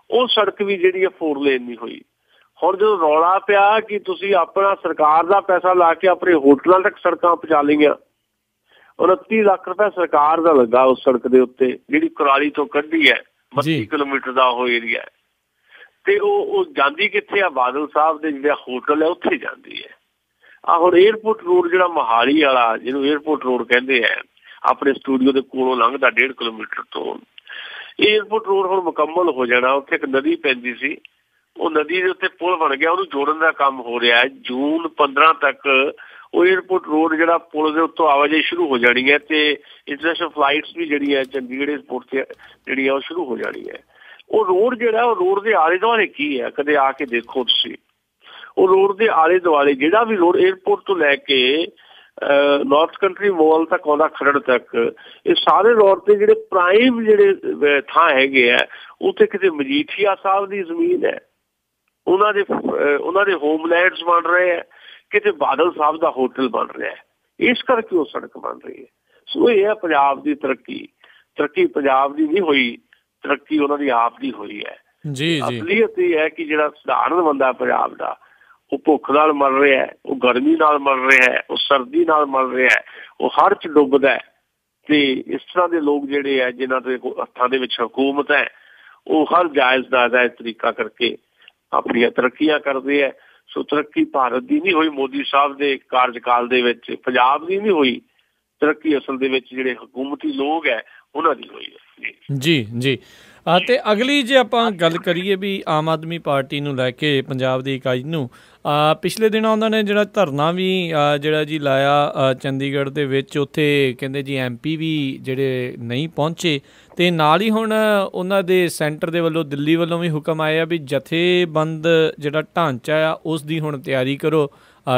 ਉਹ ਸੜਕ ਵੀ ਜਿਹੜੀ ਆ 4 ਲੇਨ ਨਹੀਂ ਹੋਈ। ਹੁਣ ਜਦੋਂ ਰੌਲਾ ਪਿਆ ਕਿ ਤੁਸੀਂ ਆਪਣਾ ਸਰਕਾਰ ਦਾ ਪੈਸਾ ਲਾ ਕੇ ਆਪਣੇ ਹੋਟਲਾਂ ਤੱਕ ਸੜਕਾਂ ਪਹੁੰਚਾ ਲਈਆਂ, 29 ਲੱਖ ਰੁਪਏ ਸਰਕਾਰ ਦਾ ਲੱਗਾ ਉਸ ਸੜਕ ਦੇ ਉੱਤੇ, ਜਿਹੜੀ ਕੁਰਾਲੀ ਤੋਂ ਕੱਢੀ ਹੈ, 32 ਕਿਲੋਮੀਟਰ ਦਾ ਉਹ ਏਰੀਆ, ਤੇ ਉਹ ਜਾਂਦੀ ਕਿੱਥੇ ਆ? ਬਾਦਲ ਸਾਹਿਬ ਦੇ ਜਿਹੜਾ ਹੋਟਲ ਹੈ ਉੱਥੇ ਜਾਂਦੀ ਹੈ। ਆਹ ਹੁਣ ਏਅਰਪੋਰਟ ਰੋਡ ਜਿਹੜਾ ਮੋਹਾਲੀ ਵਾਲਾ, ਜਿਹਨੂੰ ਏਅਰਪੋਰਟ ਰੋਡ ਕਹਿੰਦੇ ਹੈ, ਆਪਣੇ ਸਟੂਡੀਓ ਦੇ ਕੋਲੋਂ ਲੰਘਦਾ 1.5 ਕਿਲੋਮੀਟਰ ਤੋਂ, ਏਅਰਪੋਰਟ ਰੋਡ ਹੁਣ ਮੁਕੰਮਲ ਹੋ ਜਾਣਾ। ਉੱਥੇ ਇੱਕ ਨਦੀ ਪੈਂਦੀ ਸੀ, ਉਹ ਨਦੀ ਦੇ ਉੱਤੇ ਪੁਲ ਬਣ ਗਿਆ, ਉਹਨੂੰ ਜੋੜਨ ਦਾ ਕੰਮ ਹੋ ਰਿਹਾ ਹੈ। ਜੂਨ 15 ਤੱਕ ਉਹ ਏਅਰਪੋਰਟ ਰੋਡ ਜਿਹੜਾ ਪੁਲ ਦੇ ਉੱਤੋਂ ਆਵਾਜਾਈ ਸ਼ੁਰੂ ਹੋ ਜਾਣੀ ਹੈ, ਤੇ ਇੰਟਰਨੈਸ਼ਨਲ ਫਲਾਈਟਸ ਵੀ ਜਿਹੜੀ ਹੈ ਚੰਡੀਗੜ੍ਹ ਏਅਰਪੋਰਟ ਤੇ ਜਿਹੜੀ ਹੈ ਉਹ ਸ਼ੁਰੂ ਹੋ ਜਾਣੀ ਹੈ। ਉਹ ਰੋਡ ਜਿਹੜਾ, ਉਹ ਰੋਡ ਦੇ ਆਲੇ ਦੁਆਲੇ ਕੀ ਹੈ, ਕਦੇ ਆ ਕੇ ਦੇਖੋ ਤੁਸੀਂ। ਉਹ ਰੋਡ ਦੇ ਆਲੇ ਦੁਆਲੇ ਜਿਹੜਾ ਵੀ ਰੋਡ ਏਅਰਪੋਰਟ ਤੋਂ ਲੈ ਕੇ ਨਾਰਥ ਕੰਟਰੀ ਮਾਲ ਤੱਕ ਆਉਂਦਾ, ਖਰੜ ਤੱਕ, ਇਹ ਸਾਰੇ ਰੋਡ ਤੇ ਜਿਹੜੇ ਪ੍ਰਾਈਮ ਜਿਹੜੇ ਥਾਂ ਹੈਗੇ ਆ, ਉੱਥੇ ਕਿਤੇ ਮਜੀਠੀਆ ਸਾਹਿਬ ਦੀ ਜ਼ਮੀਨ ਹੈ, ਉਹਨਾਂ ਦੇ ਹੋਮਲੈਂਡਸ ਬਣ ਰਹੇ ਹੈ, ਕਿਤੇ ਬਾਦਲ ਸਾਹਿਬ ਦਾ ਹੋਟਲ ਬਣ ਰਿਹਾ ਹੈ। ਇਸ ਕਰਕੇ ਉਹ ਸੜਕ ਬਣ ਰਹੀ ਹੈ। ਸੋ ਇਹ ਹੈ ਪੰਜਾਬ ਦੀ ਤਰੱਕੀ। ਤਰੱਕੀ ਪੰਜਾਬ ਦੀ ਨਹੀਂ ਹੋਈ, ਤਰੱਕੀ ਉਹਨਾਂ ਦੀ ਆਪ ਦੀ ਹੋਈ ਹੈ। ਅਸਲੀਅਤ ਇਹ ਹੈ ਕਿ ਜਿਹੜਾ ਸਧਾਰਨ ਬੰਦਾ ਪੰਜਾਬ ਦਾ, ਉਹ ਭੁੱਖ ਨਾਲ ਮਰ ਰਿਹਾ ਹੈ, ਉਹ ਗਰਮੀ ਨਾਲ ਮਰ ਰਿਹਾ ਹੈ, ਉਹ ਸਰਦੀ ਨਾਲ ਮਰ ਰਿਹਾ ਹੈ, ਉਹ ਹੜ੍ਹ 'ਚ ਡੁੱਬਦਾ ਹੈ। ਤੇ ਇਸ ਤਰ੍ਹਾਂ ਦੇ ਲੋਕ ਜਿਹੜੇ ਹੈ, ਜਿਨ੍ਹਾਂ ਦੇ ਹੱਥਾਂ ਦੇ ਵਿੱਚ ਹਕੂਮਤ ਹੈ, ਉਹ ਹਰ ਜਾਇਜ਼ ਨਾਜਾਇਜ਼ ਤਰੀਕਾ ਕਰਕੇ ਆਪਣੀਆਂ ਤਰੱਕੀਆਂ ਕਰਦੇ ਹੈ। ਸੋ ਤਰੱਕੀ ਭਾਰਤ ਦੀ ਨਹੀਂ ਹੋਈ ਮੋਦੀ ਸਾਹਿਬ ਦੇ ਕਾਰਜਕਾਲ ਦੇ ਵਿੱਚ, ਪੰਜਾਬ ਦੀ ਨਹੀਂ ਹੋਈ ਤਰੱਕੀ, ਅਸਲ ਦੇ ਵਿੱਚ ਜਿਹੜੇ ਹਕੂਮਤੀ ਲੋਕ ਹੈ ਉਹਨਾਂ ਦੀ ਹੋਈ ਹੈ। ਜੀ ਜੀ। ਅਤੇ ਅਗਲੀ ਜੇ ਆਪਾਂ ਗੱਲ ਕਰੀਏ ਵੀ ਆਮ ਆਦਮੀ ਪਾਰਟੀ ਨੂੰ ਲੈ ਕੇ ਪੰਜਾਬ ਦੀ ਇਕਾਈ ਨੂੰ, ਪਿਛਲੇ ਦਿਨਾਂ ਉਹਨਾਂ ਨੇ ਜਿਹੜਾ ਧਰਨਾ ਵੀ ਜਿਹੜਾ ਜੀ ਲਾਇਆ ਚੰਡੀਗੜ੍ਹ ਦੇ ਵਿੱਚ, ਉੱਥੇ ਕਹਿੰਦੇ ਜੀ MP ਵੀ ਜਿਹੜੇ ਨਹੀਂ ਪਹੁੰਚੇ, ਅਤੇ ਨਾਲ ਹੀ ਹੁਣ ਉਹਨਾਂ ਦੇ ਸੈਂਟਰ ਦੇ ਵੱਲੋਂ, ਦਿੱਲੀ ਵੱਲੋਂ ਵੀ ਹੁਕਮ ਆਇਆ ਵੀ ਜਥੇਬੰਦ ਜਿਹੜਾ ਢਾਂਚਾ ਆ ਉਸ ਦੀ ਹੁਣ ਤਿਆਰੀ ਕਰੋ,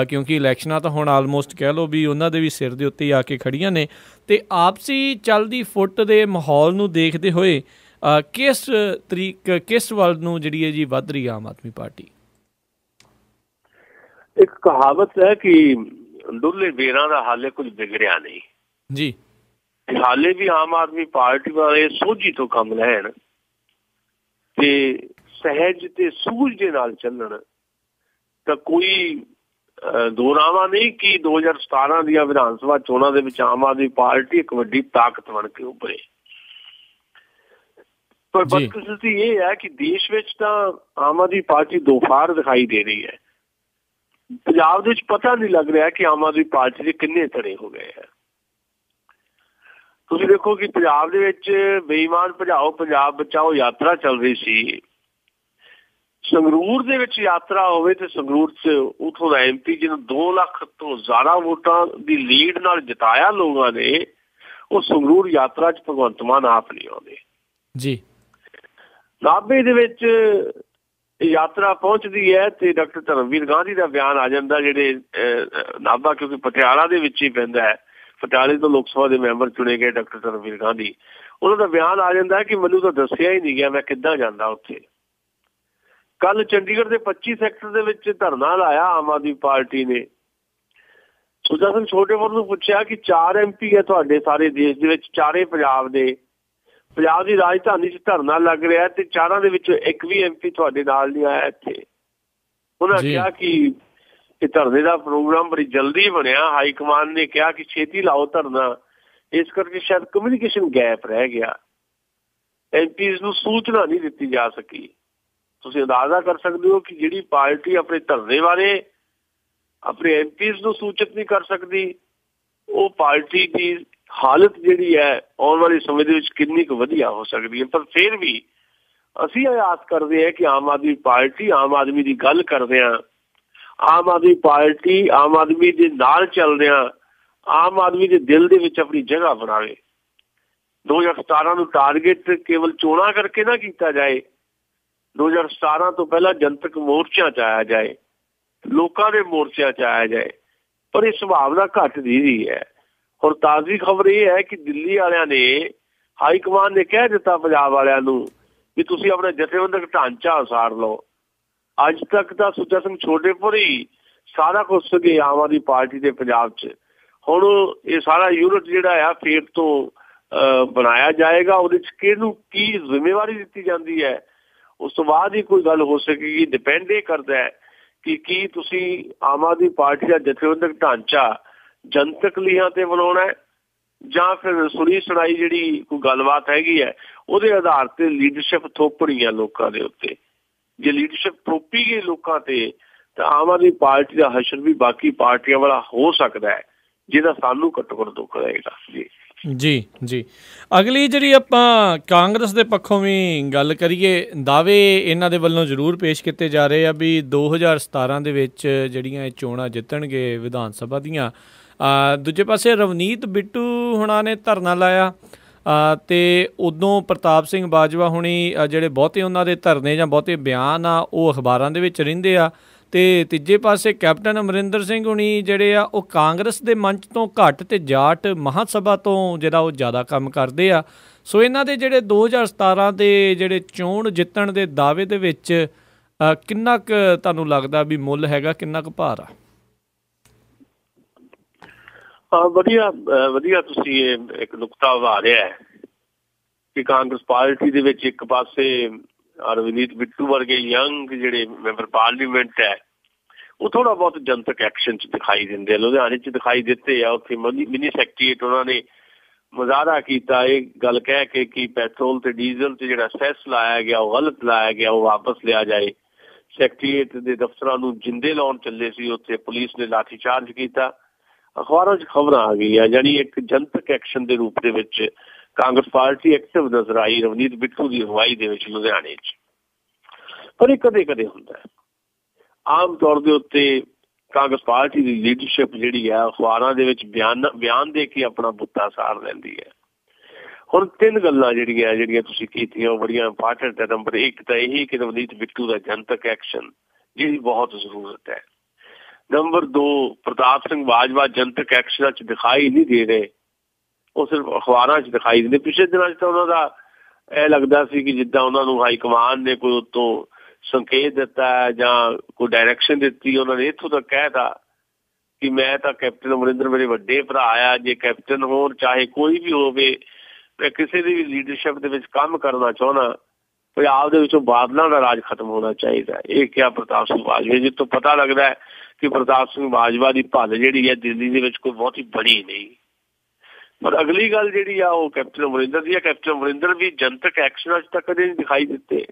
ਕਿਉਂਕਿ ਇਲੈਕਸ਼ਨਾਂ ਤਾਂ ਹੁਣ ਆਲਮੋਸਟ ਕਹਿ ਲਓ ਵੀ ਉਹਨਾਂ ਦੇ ਵੀ ਸਿਰ ਦੇ ਉੱਤੇ ਆ ਕੇ ਖੜੀਆਂ ਨੇ। ਅਤੇ ਆਪਸੀ ਚੱਲਦੀ ਫੁੱਟ ਦੇ ਮਾਹੌਲ ਨੂੰ ਦੇਖਦੇ ਹੋਏ ਕਿਸ ਵੱਲ ਨੂੰ ਜਿਹੜੀ ਹੈ ਜੀ ਵੱਧ ਰਹੀ ਆਮ ਆਦਮੀ ਪਾਰਟੀ? ਇੱਕ ਕਹਾਵਤ ਹੈ ਕਿ ਡੁੱਲੇ ਬੇਰਾਂ ਦਾ ਹਾਲੇ ਕੁਝ ਵਿਗੜਿਆ ਨਹੀਂ ਜੀ। ਹਾਲੇ ਵੀ ਆਮ ਆਦਮੀ ਪਾਰਟੀ ਵਾਲੇ ਸੋਝੀ ਤੋਂ ਕੰਮ ਲੈਣ ਤੇ ਸਹਿਜ ਤੇ ਸੂਝ ਦੇ ਨਾਲ ਚੱਲਣ ਤਾਂ ਕੋਈ ਦੋਰਾਵਾ ਨਹੀਂ ਕਿ 2017 ਦੀਆਂ ਵਿਧਾਨ ਸਭਾ ਚੋਣਾਂ ਦੇ ਵਿੱਚ ਆਮ ਆਦਮੀ ਪਾਰਟੀ ਇੱਕ ਵੱਡੀ ਤਾਕਤ ਬਣ ਕੇ ਉੱਭਰੇ। ਪਰ ਬਦਕਿਸਮਤੀ ਇਹ ਹੈ ਕਿ ਦੇਸ਼ ਵਿੱਚ ਤਾਂ ਆਮ ਆਦਮੀ ਪਾਰਟੀ ਦੋ ਫਾੜ ਦਿਖਾਈ ਦੇ ਰਹੀ ਹੈ। ਪੰਜਾਬ ਦੇ ਵਿੱਚ ਪਤਾ ਨਹੀਂ ਲੱਗ ਰਿਹਾ ਕਿ ਆਮ ਆਦਮੀ ਪਾਰਟੀ ਦੇ ਕਿੰਨੇ ਧੜੇ ਹੋ ਗਏ ਹੈ। ਤੁਸੀਂ ਦੇਖੋ ਕਿ ਪੰਜਾਬ ਦੇ ਵਿੱਚ ਬੇਈਮਾਨ ਭਜਾਓ ਪੰਜਾਬ ਬਚਾਓ ਯਾਤਰਾ ਚੱਲ ਰਹੀ ਸੀ। ਸੰਗਰੂਰ ਦੇ ਵਿੱਚ ਯਾਤਰਾ ਹੋਵੇ ਤੇ ਸੰਗਰੂਰ 'ਚ ਉੱਥੋਂ ਦਾ MP ਜਿਹਨੂੰ 2 ਲੱਖ ਤੋਂ ਜ਼ਿਆਦਾ ਵੋਟਾਂ ਦੀ ਲੀਡ ਨਾਲ ਜਿਤਾਇਆ ਲੋਕਾਂ ਨੇ, ਉਹ ਸੰਗਰੂਰ ਯਾਤਰਾ 'ਚ ਭਗਵੰਤ ਮਾਨ ਆਪ ਨਹੀਂ ਆਉਂਦੇ ਜੀ। ਨਾਭੇ ਦੇ ਵਿੱਚ ਯਾਤਰਾ ਪਹੁੰਚਦੀ ਹੈ ਤੇ ਡਾਕਟਰ ਧਰਮਵੀਰ ਗਾਂਧੀ ਦਾ ਬਿਆਨ ਆ ਜਾਂਦਾ, ਜਿਹੜੇ ਨਾਭਾ ਕਿਉਂਕਿ ਪਟਿਆਲਾ ਦੇ ਵਿੱਚ ਹੀ ਪੈਂਦਾ ਹੈ, ਪਟਿਆਲੇ ਤੋਂ ਲੋਕ ਸਭਾ ਦੇ ਮੈਂਬਰ ਚੁਣੇ ਗਏ ਡਾਕਟਰ ਧਰਮਵੀਰ ਗਾਂਧੀ, ਉਹਨਾਂ ਦਾ ਬਿਆਨ ਆ ਜਾਂਦਾ ਕਿ ਮੈਨੂੰ ਤਾਂ ਦੱਸਿਆ ਹੀ ਨਹੀਂ ਗਿਆ, ਮੈਂ ਕਿੱਦਾਂ ਜਾਂਦਾ ਉੱਥੇ। ਕੱਲ ਚੰਡੀਗੜ੍ਹ ਦੇ 25 ਸੈਕਟਰ ਦੇ ਵਿੱਚ ਧਰਨਾ ਲਾਇਆ ਆਮ ਆਦਮੀ ਪਾਰਟੀ ਨੇ। ਸੁਖਾ ਸਿੰਘ ਛੋਟੇਪੁਰ ਨੂੰ ਪੁੱਛਿਆ ਕਿ 4 MP ਹੈ ਤੁਹਾਡੇ ਸਾਰੇ ਦੇਸ਼ ਦੇ ਵਿੱਚ, ਚਾਰੇ ਪੰਜਾਬ ਦੇ, ਪੰਜਾਬ ਦੀ ਰਾਜਧਾਨੀ 'ਚ ਧਰਨਾ ਲੱਗ ਰਿਹਾ ਤੇ ਚਾਰਾਂ ਦੇ ਵਿੱਚੋਂ ਇੱਕ ਵੀ MP ਤੁਹਾਡੇ ਨਾਲ ਨਹੀਂ ਆਇਆ ਇੱਥੇ। ਉਹਨਾਂ ਕਿਹਾ ਕਿ ਇਹ ਧਰਨੇ ਦਾ ਪ੍ਰੋਗਰਾਮ ਬੜੀ ਜਲਦੀ ਬਣਿਆ, ਹਾਈ ਕਮਾਨ ਨੇ ਕਿਹਾ ਕਿ ਛੇਤੀ ਲਾਓ ਧਰਨਾ, ਇਸ ਕਰਕੇ ਸ਼ਾਇਦ ਕਮਿਊਨੀਕੇਸ਼ਨ ਗੈਪ ਰਹਿ ਗਿਆ, MPs ਨੂੰ ਸੂਚਨਾ ਨਹੀਂ ਦਿੱਤੀ ਜਾ ਸਕੀ। ਤੁਸੀਂ ਅੰਦਾਜ਼ਾ ਕਰ ਸਕਦੇ ਹੋ ਕਿ ਜਿਹੜੀ ਪਾਰਟੀ ਆਪਣੇ ਧਰਨੇ ਬਾਰੇ ਆਪਣੇ MPs ਨੂੰ ਸੂਚਿਤ ਨਹੀਂ ਕਰ ਸਕਦੀ, ਉਹ ਪਾਰਟੀ ਦੀ ਹਾਲਤ ਜਿਹੜੀ ਹੈ ਆਉਣ ਵਾਲੇ ਸਮੇਂ ਦੇ ਵਿੱਚ ਕਿੰਨੀ ਕੁ ਵਧੀਆ ਹੋ ਸਕਦੀ ਹੈ। ਪਰ ਫਿਰ ਵੀ ਅਸੀਂ ਇਹ ਆਸ ਕਰਦੇ ਹਾਂ ਕਿ ਆਮ ਆਦਮੀ ਪਾਰਟੀ ਆਮ ਆਦਮੀ ਦੀ ਗੱਲ ਕਰਦਿਆਂ, ਆਮ ਆਦਮੀ ਪਾਰਟੀ ਆਮ ਆਦਮੀ ਦੇ ਨਾਲ ਚੱਲਦਿਆਂ ਆਮ ਆਦਮੀ ਦੇ ਦਿਲ ਦੇ ਵਿੱਚ ਆਪਣੀ ਜਗ੍ਹਾ ਬਣਾਵੇ। 2017 ਨੂੰ ਟਾਰਗੇਟ ਕੇਵਲ ਚੋਣਾਂ ਕਰਕੇ ਨਾ ਕੀਤਾ ਜਾਏ, 2017 ਤੋਂ ਪਹਿਲਾਂ ਜਨਤਕ ਮੋਰਚਿਆਂ 'ਚ ਆਇਆ ਜਾਏ, ਲੋਕਾਂ ਦੇ ਮੋਰਚਿਆਂ 'ਚ ਆਇਆ ਜਾਏ, ਪਰ ਇਹ ਸੰਭਾਵਨਾ ਘੱਟ ਦੀ ਰਹੀ ਹੈ। ਹੁਣ ਤਾਜ਼ੀ ਖਬਰ ਇਹ ਹੈ ਕਿ ਦਿੱਲੀ ਵਾਲਿਆਂ ਨੇ, ਹਾਈ ਕਮਾਨ ਨੇ ਕਹਿ ਦਿੱਤਾ ਪੰਜਾਬ ਵਾਲਿਆਂ ਨੂੰ ਵੀ ਤੁਸੀਂ ਆਪਣਾ ਜਥੇਬੰਦਕ ਢਾਂਚਾ ਉਸਾਰ ਲਓ। ਅੱਜ ਤੱਕ ਤਾਂ ਸੁੱਚਾ ਸਿੰਘ ਛੋਟੇਪੁਰ ਹੀ ਸਾਰਾ ਕੁਛ ਸੀਗੇ ਆਮ ਆਦਮੀ ਪਾਰਟੀ ਦੇ ਪੰਜਾਬ 'ਚ। ਹੁਣ ਇਹ ਸਾਰਾ ਯੂਨਿਟ ਜਿਹੜਾ ਆ ਫੇਰ ਤੋਂ ਬਣਾਇਆ ਜਾਏਗਾ। ਉਹਦੇ 'ਚ ਕਿਹਨੂੰ ਕੀ ਜ਼ਿੰਮੇਵਾਰੀ ਦਿੱਤੀ ਜਾਂਦੀ ਹੈ, ਉਸ ਤੋਂ ਬਾਅਦ ਹੀ ਕੋਈ ਗੱਲ ਹੋ ਸਕੇਗੀ। ਡਿਪੈਂਡ ਇਹ ਕਰਦਾ ਹੈ ਕਿ ਕੀ ਤੁਸੀਂ ਆਮ ਆਦਮੀ ਪਾਰਟੀ ਦਾ ਜਥੇਬੰਦਕ ਢਾਂਚਾ ਜਨਤਕ ਲੀਹਾਂ ਤੇ ਬਣਾਉਣਾ ਹੈ ਜਾਂ ਫਿਰ ਸੁਣੀ ਸੁਣਾਈ ਜਿਹੜੀ ਕੋਈ ਗੱਲਬਾਤ ਹੈਗੀ ਹੈ ਉਹਦੇ ਆਧਾਰ ਤੇ ਲੀਡਰਸ਼ਿਪ ਥੋਪਣੀ ਹੈ ਲੋਕਾਂ ਦੇ ਉੱਤੇ। ਜੇ ਲੀਡਰਸ਼ਿਪ ਥੋਪੀ ਗਈ ਲੋਕਾਂ ਤੇ ਤਾਂ ਆਮ ਆਦਮੀ ਪਾਰਟੀ ਦਾ ਹਸ਼ਰ ਵੀ ਬਾਕੀ ਪਾਰਟੀਆਂ ਵਾਲਾ ਹੋ ਸਕਦਾ ਹੈ, ਜਿਹਦਾ ਸਾਨੂੰ ਘੱਟੋ ਘੱਟ ਦੁੱਖ ਰਹੇਗਾ। ਜੀ ਜੀ ਅਗਲੀ ਜਿਹੜੀ ਆਪਾਂ ਕਾਂਗਰਸ ਦੇ ਪੱਖੋਂ ਵੀ ਗੱਲ ਕਰੀਏ, ਦਾਅਵੇ ਇਹਨਾਂ ਦੇ ਵੱਲੋਂ ਜ਼ਰੂਰ ਪੇਸ਼ ਕੀਤੇ ਜਾ ਰਹੇ ਆ ਵੀ 2017 ਦੇ ਵਿੱਚ ਜਿਹੜੀਆਂ ਇਹ ਚੋਣਾਂ ਜਿੱਤਣਗੇ ਵਿਧਾਨ ਸਭਾ ਦੀਆਂ। ਦੂਜੇ ਪਾਸੇ ਰਵਨੀਤ ਬਿੱਟੂ ਹੁਣਾਂ ਨੇ ਧਰਨਾ ਲਾਇਆ ਅਤੇ ਉਦੋਂ ਪ੍ਰਤਾਪ ਸਿੰਘ ਬਾਜਵਾ ਹੁਣੀ ਜਿਹੜੇ ਬਹੁਤੇ ਉਹਨਾਂ ਦੇ ਧਰਨੇ ਜਾਂ ਬਹੁਤੇ ਬਿਆਨ ਆ ਉਹ ਅਖਬਾਰਾਂ ਦੇ ਵਿੱਚ ਰਹਿੰਦੇ ਆ। ਅਤੇ ਤੀਜੇ ਪਾਸੇ ਕੈਪਟਨ ਅਮਰਿੰਦਰ ਸਿੰਘ ਹੁਣੀ ਜਿਹੜੇ ਆ ਉਹ ਕਾਂਗਰਸ ਦੇ ਮੰਚ ਤੋਂ ਘੱਟ ਅਤੇ ਜਾਟ ਮਹਾਂਸਭਾ ਤੋਂ ਜਿਹੜਾ ਉਹ ਜ਼ਿਆਦਾ ਕੰਮ ਕਰਦੇ ਆ। ਸੋ ਇਹਨਾਂ ਦੇ ਜਿਹੜੇ 2017 ਦੇ ਜਿਹੜੇ ਚੋਣ ਜਿੱਤਣ ਦੇ ਦਾਅਵੇ ਦੇ ਵਿੱਚ ਕਿੰਨਾ ਕੁ ਤੁਹਾਨੂੰ ਲੱਗਦਾ ਵੀ ਮੁੱਲ ਹੈਗਾ, ਕਿੰਨਾ ਕੁ ਭਾਰ ਆ? ਵਧੀਆ ਤੁਸੀਂ ਇਹ ਇੱਕ ਨੁਕਤਾ ਉਭਾਰਿਆ ਕਿ ਕਾਂਗਰਸ ਪਾਰਟੀ ਦੇ ਵਿੱਚ ਇੱਕ ਪਾਸੇ ਰਵਨੀਤ ਬਿੱਟੂ ਵਰਗੇ ਯੰਗ ਜਿਹੜੇ ਮੈਂਬਰ ਪਾਰਲੀਮੈਂਟ ਹੈ ਉਹ ਥੋੜ੍ਹਾ ਬਹੁਤ ਜਨਤਕ ਐਕਸ਼ਨ 'ਚ ਦਿਖਾਈ ਦਿੰਦੇ ਆ। ਲੁਧਿਆਣੇ 'ਚ ਦਿਖਾਈ ਦਿੱਤੇ ਆ। ਉੱਥੇ ਮਿਨੀ ਸੈਕਟਰੀਏਟ ਉਹਨਾਂ ਨੇ ਮੁਜ਼ਾਹਰਾ ਕੀਤਾ ਇਹ ਗੱਲ ਕਹਿ ਕੇ ਕਿ ਪੈਟਰੋਲ ਤੇ ਡੀਜ਼ਲ ਤੇ ਜਿਹੜਾ ਸੈਸ ਲਾਇਆ ਗਿਆ ਉਹ ਗਲਤ ਲਾਇਆ ਗਿਆ, ਉਹ ਵਾਪਸ ਲਿਆ ਜਾਏ। ਸੈਕਟਰੀਏਟ ਦੇ ਦਫ਼ਤਰਾਂ ਨੂੰ ਜਿੰਦੇ ਲਾਉਣ ਚੱਲੇ ਸੀ, ਉੱਥੇ ਪੁਲਿਸ ਨੇ ਲਾਠੀ ਚਾਰਜ ਕੀਤਾ। ਅਖਬਾਰਾਂ 'ਚ ਖਬਰਾਂ ਆ ਗਈਆਂ, ਯਾਨੀ ਇੱਕ ਜਨਤਕ ਐਕਸ਼ਨ ਦੇ ਰੂਪ ਦੇ ਵਿੱਚ ਕਾਂਗਰਸ ਪਾਰਟੀ ਐਕਟਿਵ ਨਜ਼ਰ ਆਈ ਰਵਨੀਤ ਬਿੱਟੂ ਦੀ ਅਗਵਾਈ ਦੇ ਵਿੱਚ ਲੁਧਿਆਣੇ 'ਚ। ਪਰ ਇਹ ਕਦੇ ਕਦੇ ਹੁੰਦਾ ਹੈ। ਆਮ ਤੌਰ ਦੇ ਉੱਤੇ ਕਾਂਗਰਸ ਪਾਰਟੀ ਦੀ ਲੀਡਰਸ਼ਿਪ ਜਿਹੜੀ ਹੈ ਅਖਬਾਰਾਂ ਦੇ ਵਿੱਚ ਬਿਆਨ ਦੇ ਕੇ ਆਪਣਾ ਬੁੱਤਾ ਸਾਰ ਲੈਂਦੀ ਹੈ। ਹੁਣ ਤਿੰਨ ਗੱਲਾਂ ਜਿਹੜੀਆਂ ਤੁਸੀਂ ਕੀਤੀਆਂ ਉਹ ਬੜੀਆਂ ਇੰਪਾਰਟੈਂਟ ਹੈ। ਨੰਬਰ 1 ਤਾਂ ਇਹੀ ਕਿ ਰਵਨੀਤ ਬਿੱਟੂ ਦਾ ਜਨਤਕ ਐਕਸ਼ਨ ਜਿਹਦੀ ਬਹੁਤ ਜ਼ਰੂਰਤ ਹੈ। ਨੰਬਰ 2 ਪ੍ਰਤਾਪ ਸਿੰਘ ਬਾਜਵਾ ਜਨਤਕ ਐਕਸ਼ਨਾਂ 'ਚ ਦਿਖਾਈ ਨਹੀਂ ਦੇ ਰਹੇ, ਉਹ ਸਿਰਫ ਅਖਬਾਰਾਂ 'ਚ ਦਿਖਾਈ ਦਿੰਦੇ। ਪਿਛਲੇ ਦਿਨਾਂ 'ਚ ਤਾਂ ਉਹਨਾਂ ਦਾ ਇਹ ਲੱਗਦਾ ਸੀ ਕਿ ਜਿੱਦਾਂ ਉਹਨਾਂ ਨੂੰ ਹਾਈ ਕਮਾਨ ਨੇ ਕੋਈ ਉੱਤੋਂ ਸੰਕੇਤ ਦਿੱਤਾ ਹੈ ਜਾਂ ਕੋਈ ਡਾਇਰੈਕਸ਼ਨ ਦਿੱਤੀ। ਉਹਨਾਂ ਨੇ ਇੱਥੋਂ ਤੱਕ ਕਹਿਤਾ ਕਿ ਮੈਂ ਤਾਂ ਕੈਪਟਨ ਅਮਰਿੰਦਰ ਮੇਰੇ ਵੱਡੇ ਭਰਾ ਆ, ਜੇ ਕੈਪਟਨ ਹੋਣ ਚਾਹੇ ਕੋਈ ਵੀ ਹੋਵੇ, ਮੈਂ ਕਿਸੇ ਦੀ ਵੀ ਲੀਡਰਸ਼ਿਪ ਦੇ ਵਿੱਚ ਕੰਮ ਕਰਨਾ ਚਾਹੁੰਦਾ, ਪੰਜਾਬ ਦੇ ਵਿੱਚੋਂ ਬਾਦਲਾਂ ਦਾ ਰਾਜ ਖਤਮ ਹੋਣਾ ਚਾਹੀਦਾ। ਇਹ ਕਿਹਾ ਪ੍ਰਤਾਪ ਸਿੰਘ ਬਾਜਵਾ, ਜਿਸ ਤੋਂ ਪਤਾ ਲੱਗਦਾ ਹੈ ਕਿ ਪ੍ਰਤਾਪ ਸਿੰਘ ਬਾਜਵਾ ਦੀ ਭੱਲ ਜਿਹੜੀ ਹੈ ਦਿੱਲੀ ਦੇ ਵਿੱਚ ਕੋਈ ਬਹੁਤੀ ਬੜੀ ਨਹੀਂ। ਪਰ ਅਗਲੀ ਗੱਲ ਜਿਹੜੀ ਆ ਉਹ ਕੈਪਟਨ ਅਮਰਿੰਦਰ ਦੀ ਹੈ। ਕੈਪਟਨ ਅਮਰਿੰਦਰ ਵੀ ਜਨਤਕ ਐਕਸ਼ਨਾਂ 'ਚ ਤਾਂ ਕਦੇ ਨਹੀਂ ਦਿਖਾਈ ਦਿੱਤੇ।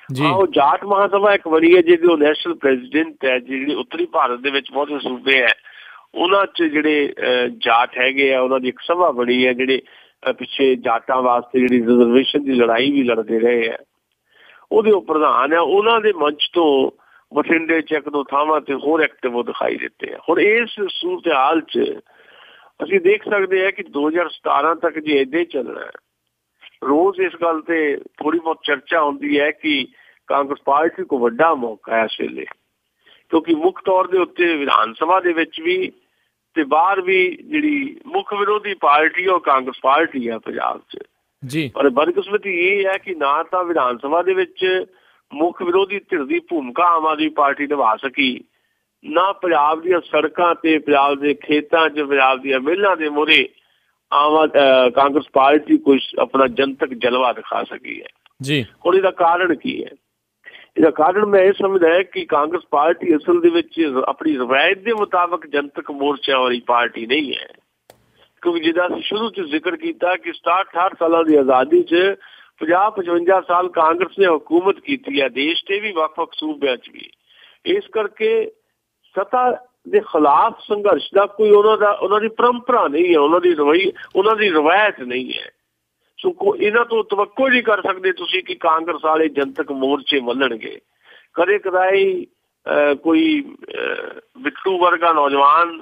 ਉਹ ਜਾਟ ਮਹਾਂਸਭਾ ਇੱਕ ਬਣੀ ਹੈ ਜਿਹਦੀ ਉਹ ਨੈਸ਼ਨਲ ਪ੍ਰੈਜ਼ੀਡੈਂਟ ਹੈ। ਜਿਹੜੀ ਉੱਤਰੀ ਭਾਰਤ ਦੇ ਵਿੱਚ ਬਹੁਤ ਸੂਬੇ ਹੈ ਉਹਨਾਂ 'ਚ ਜਿਹੜੇ ਜਾਟ ਹੈਗੇ ਆ ਉਹਨਾਂ ਦੀ ਇੱਕ ਸਭਾ ਬਣੀ ਹੈ, ਜਿਹੜੇ ਪਿੱਛੇ ਜਾਟਾਂ ਵਾਸਤੇ ਜਿਹੜੀ ਰਿਜ਼ਰਵੇਸ਼ਨ ਦੀ ਲੜਾਈ ਵੀ ਲੜਦੇ ਰਹੇ ਹੈ, ਉਹਦੇ ਉਹ ਪ੍ਰਧਾਨ ਹੈ। ਉਹਨਾਂ ਦੇ ਮੰਚ ਤੋਂ ਬਠਿੰਡੇ 'ਚ ਇੱਕ ਦੋ ਥਾਵਾਂ ਤੇ ਹੋਰ ਐਕਟਿਵ ਉਹ ਦਿਖਾਈ ਦਿੱਤੇ ਆ। ਹੁਣ ਇਸ ਸੂਰਤ ਹਾਲ 'ਚ ਅਸੀਂ ਦੇਖ ਸਕਦੇ ਹਾਂ ਕਿ 2017 ਤੱਕ ਜੇ ਇੱਦਾਂ ਹੀ ਚੱਲਣਾ ਹੈ, ਰੋਜ਼ ਇਸ ਗੱਲ ਤੇ ਥੋੜ੍ਹੀ ਬਹੁਤ ਚਰਚਾ ਹੁੰਦੀ ਹੈ ਕਿ ਕਾਂਗਰਸ ਪਾਰਟੀ ਕੋ ਵੱਡਾ ਮੌਕਾ ਹੈ ਇਸ ਵੇਲੇ, ਕਿਉਂਕਿ ਮੁੱਖ ਤੌਰ ਦੇ ਉੱਤੇ ਵਿਧਾਨ ਸਭਾ ਦੇ ਵਿੱਚ ਵੀ ਤੇ ਬਾਹਰ ਵੀ ਜਿਹੜੀ ਮੁੱਖ ਵਿਰੋਧੀ ਪਾਰਟੀ ਉਹ ਕਾਂਗਰਸ ਪਾਰਟੀ ਹੈ ਪੰਜਾਬ 'ਚ ਜੀ। ਪਰ ਬਦਕਿਸਮਤੀ ਇਹ ਹੈ ਕਿ ਨਾ ਤਾਂ ਵਿਧਾਨ ਸਭਾ ਦੇ ਵਿੱਚ ਮੁੱਖ ਵਿਰੋਧੀ ਧਿਰ ਦੀ ਭੂਮਿਕਾ ਆਮ ਆਦਮੀ ਪਾਰਟੀ ਨਿਭਾ ਸਕੀ, ਨਾ ਪੰਜਾਬ ਦੀਆਂ ਸੜਕਾਂ ਤੇ ਪੰਜਾਬ ਦੇ ਖੇਤਾਂ 'ਚ ਪੰਜਾਬ ਦੀਆਂ ਮਿੱਲਾਂ ਦੇ ਮੂਹਰੇ ਕਾਂਗਰਸ ਪਾਰਟੀ ਕੁਝ ਆਪਣਾ ਜਨਤਕ ਜਲਵਾ ਦਿਖਾ ਸਕੀ ਹੈ ਜੀ। ਹੁਣ ਇਹਦਾ ਕਾਰਨ ਕੀ ਹੈ? ਇਹਦਾ ਕਾਰਨ ਮੈਂ ਇਹ ਸਮਝਦਾ ਹੈ ਕਿ ਕਾਂਗਰਸ ਪਾਰਟੀ ਅਸਲ ਦੇ ਵਿੱਚ ਆਪਣੀ ਰਵਾਇਤ ਦੇ ਮੁਤਾਬਕ ਜਨਤਕ ਮੋਰਚਿਆਂ ਵਾਲੀ ਪਾਰਟੀ ਨਹੀਂ ਹੈ। ਕਿਉਂਕਿ ਜਿੱਦਾਂ ਅਸੀਂ ਸ਼ੁਰੂ 'ਚ ਜ਼ਿਕਰ ਕੀਤਾ ਕਿ 67 ਸਾਲਾਂ ਦੀ ਆਜ਼ਾਦੀ 'ਚ 50-55 ਸਾਲ ਕਾਂਗਰਸ ਨੇ ਹਕੂਮਤ ਕੀਤੀ ਹੈ ਦੇਸ਼ ਤੇ ਵੀ, ਵੱਖ-ਵੱਖ ਸੂਬਿਆਂ 'ਚ ਵੀ। ਇਸ ਕਰਕੇ ਸੱਤਾ ਦੇ ਖਿਲਾਫ ਸੰਘਰਸ਼ ਦਾ ਕੋਈ ਉਹਨਾਂ ਦੀ ਪਰੰਪਰਾ ਨਹੀਂ ਹੈ, ਉਹਨਾਂ ਦੀ ਰਵਾਇਤ ਨਹੀਂ ਹੈ। ਸੋ ਇਹਨਾਂ ਤੋਂ ਤਵੱਕੋ ਨਹੀਂ ਕਰ ਸਕਦੇ ਤੁਸੀਂ ਕਿ ਕਾਂਗਰਸ ਵਾਲੇ ਜਨਤਕ ਮੋਰਚੇ ਮੱਲਣਗੇ। ਕਦੇ ਕਦਾਈ ਕੋਈ ਬਿੱਟੂ ਵਰਗਾ ਨੌਜਵਾਨ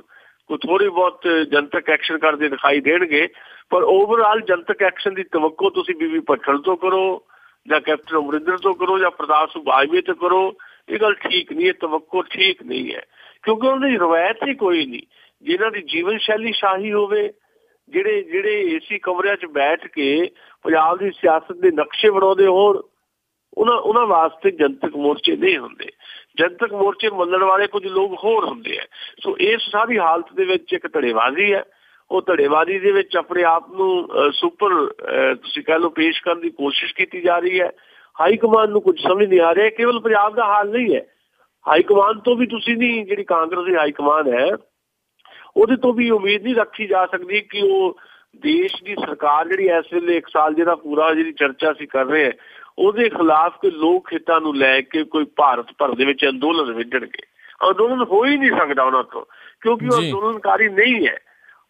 ਕੋਈ ਥੋੜ੍ਹੀ ਬਹੁਤ ਜਨਤਕ ਐਕਸ਼ਨ ਕਰਦੇ ਦਿਖਾਈ ਦੇਣਗੇ, ਪਰ ਓਵਰਆਲ ਜਨਤਕ ਐਕਸ਼ਨ ਦੀ ਤਵੱਕੋ ਤੁਸੀਂ ਬੀਬੀ ਭੱਠਲ ਤੋਂ ਕਰੋ ਜਾਂ ਕੈਪਟਨ ਅਮਰਿੰਦਰ ਤੋਂ ਕਰੋ ਜਾਂ ਪ੍ਰਤਾਪ ਸਿੰਘ ਬਾਜਵੇ ਤੋਂ ਕਰੋ, ਇਹ ਗੱਲ ਠੀਕ ਨਹੀਂ ਹੈ, ਤਵੱਕੋ ਠੀਕ ਨਹੀਂ ਹੈ। ਕਿਉਂਕਿ ਉਹਨਾਂ ਦੀ ਰਵਾਇਤ ਹੀ ਕੋਈ ਨਹੀਂ। ਜਿਹਨਾਂ ਦੀ ਜੀਵਨ ਸ਼ੈਲੀ ਸ਼ਾਹੀ ਹੋਵੇ, ਜਿਹੜੇ ਏਸੀ ਕਮਰਿਆਂ 'ਚ ਬੈਠ ਕੇ ਪੰਜਾਬ ਦੀ ਸਿਆਸਤ ਦੇ ਨਕਸ਼ੇ ਬਣਾਉਂਦੇ ਹੋਣ, ਉਹਨਾਂ ਵਾਸਤੇ ਜਨਤਕ ਮੋਰਚੇ ਨਹੀਂ ਹੁੰਦੇ। ਜਨਤਕ ਮੋਰਚੇ ਮੰਨਣ ਵਾਲੇ ਕੁਝ ਲੋਕ ਹੋਰ ਹੁੰਦੇ ਆ। ਸੋ ਇਸ ਸਾਰੀ ਹਾਲਤ ਦੇ ਵਿੱਚ ਇੱਕ ਧੜੇਬਾਜ਼ੀ ਹੈ। ਉਹ ਧੜੇਬਾਜ਼ੀ ਦੇ ਵਿੱਚ ਆਪਣੇ ਆਪ ਨੂੰ ਸੁਪਰ ਤੁਸੀਂ ਕਹਿ ਲਓ ਪੇਸ਼ ਕਰਨ ਦੀ ਕੋਸ਼ਿਸ਼ ਕੀਤੀ ਜਾ ਰਹੀ ਹੈ। ਹਾਈ ਕਮਾਂਡ ਨੂੰ ਕੁਝ ਸਮਝ ਨਹੀਂ ਆ ਰਿਹਾ। ਕੇਵਲ ਪੰਜਾਬ ਦਾ ਹਾਲ ਨਹੀਂ ਹੈ, ਹਾਈ ਕਮਾਂਡ ਤੋਂ ਵੀ ਤੁਸੀਂ ਨਹੀਂ, ਜਿਹੜੀ ਕਾਂਗਰਸ ਦੀ ਹਾਈ ਕਮਾਂਡ ਹੈ ਉਹਦੇ ਤੋਂ ਵੀ ਉਮੀਦ ਨਹੀਂ ਰੱਖੀ ਜਾ ਸਕਦੀ ਕਿ ਉਹ ਦੇਸ਼ ਦੀ ਸਰਕਾਰ ਜਿਹੜੀ ਇਸ ਵੇਲੇ 1 ਸਾਲ ਜਿਹੜਾ ਪੂਰਾ ਜਿਹੜੀ ਚਰਚਾ ਅਸੀਂ ਕਰ ਰਹੇ ਹਾਂ ਉਹਦੇ ਖਿਲਾਫ ਕੋਈ ਲੋਕ ਹਿੱਤਾਂ ਨੂੰ ਲੈ ਕੇ ਕੋਈ ਭਾਰਤ ਭਰ ਦੇ ਵਿੱਚ ਅੰਦੋਲਨ ਵਿੱਢਣਗੇ। ਅੰਦੋਲਨ ਹੋ ਹੀ ਨਹੀਂ ਸਕਦਾ ਉਹਨਾਂ ਤੋਂ, ਕਿਉਂਕਿ ਉਹ ਅੰਦੋਲਨਕਾਰੀ ਨਹੀਂ ਹੈ।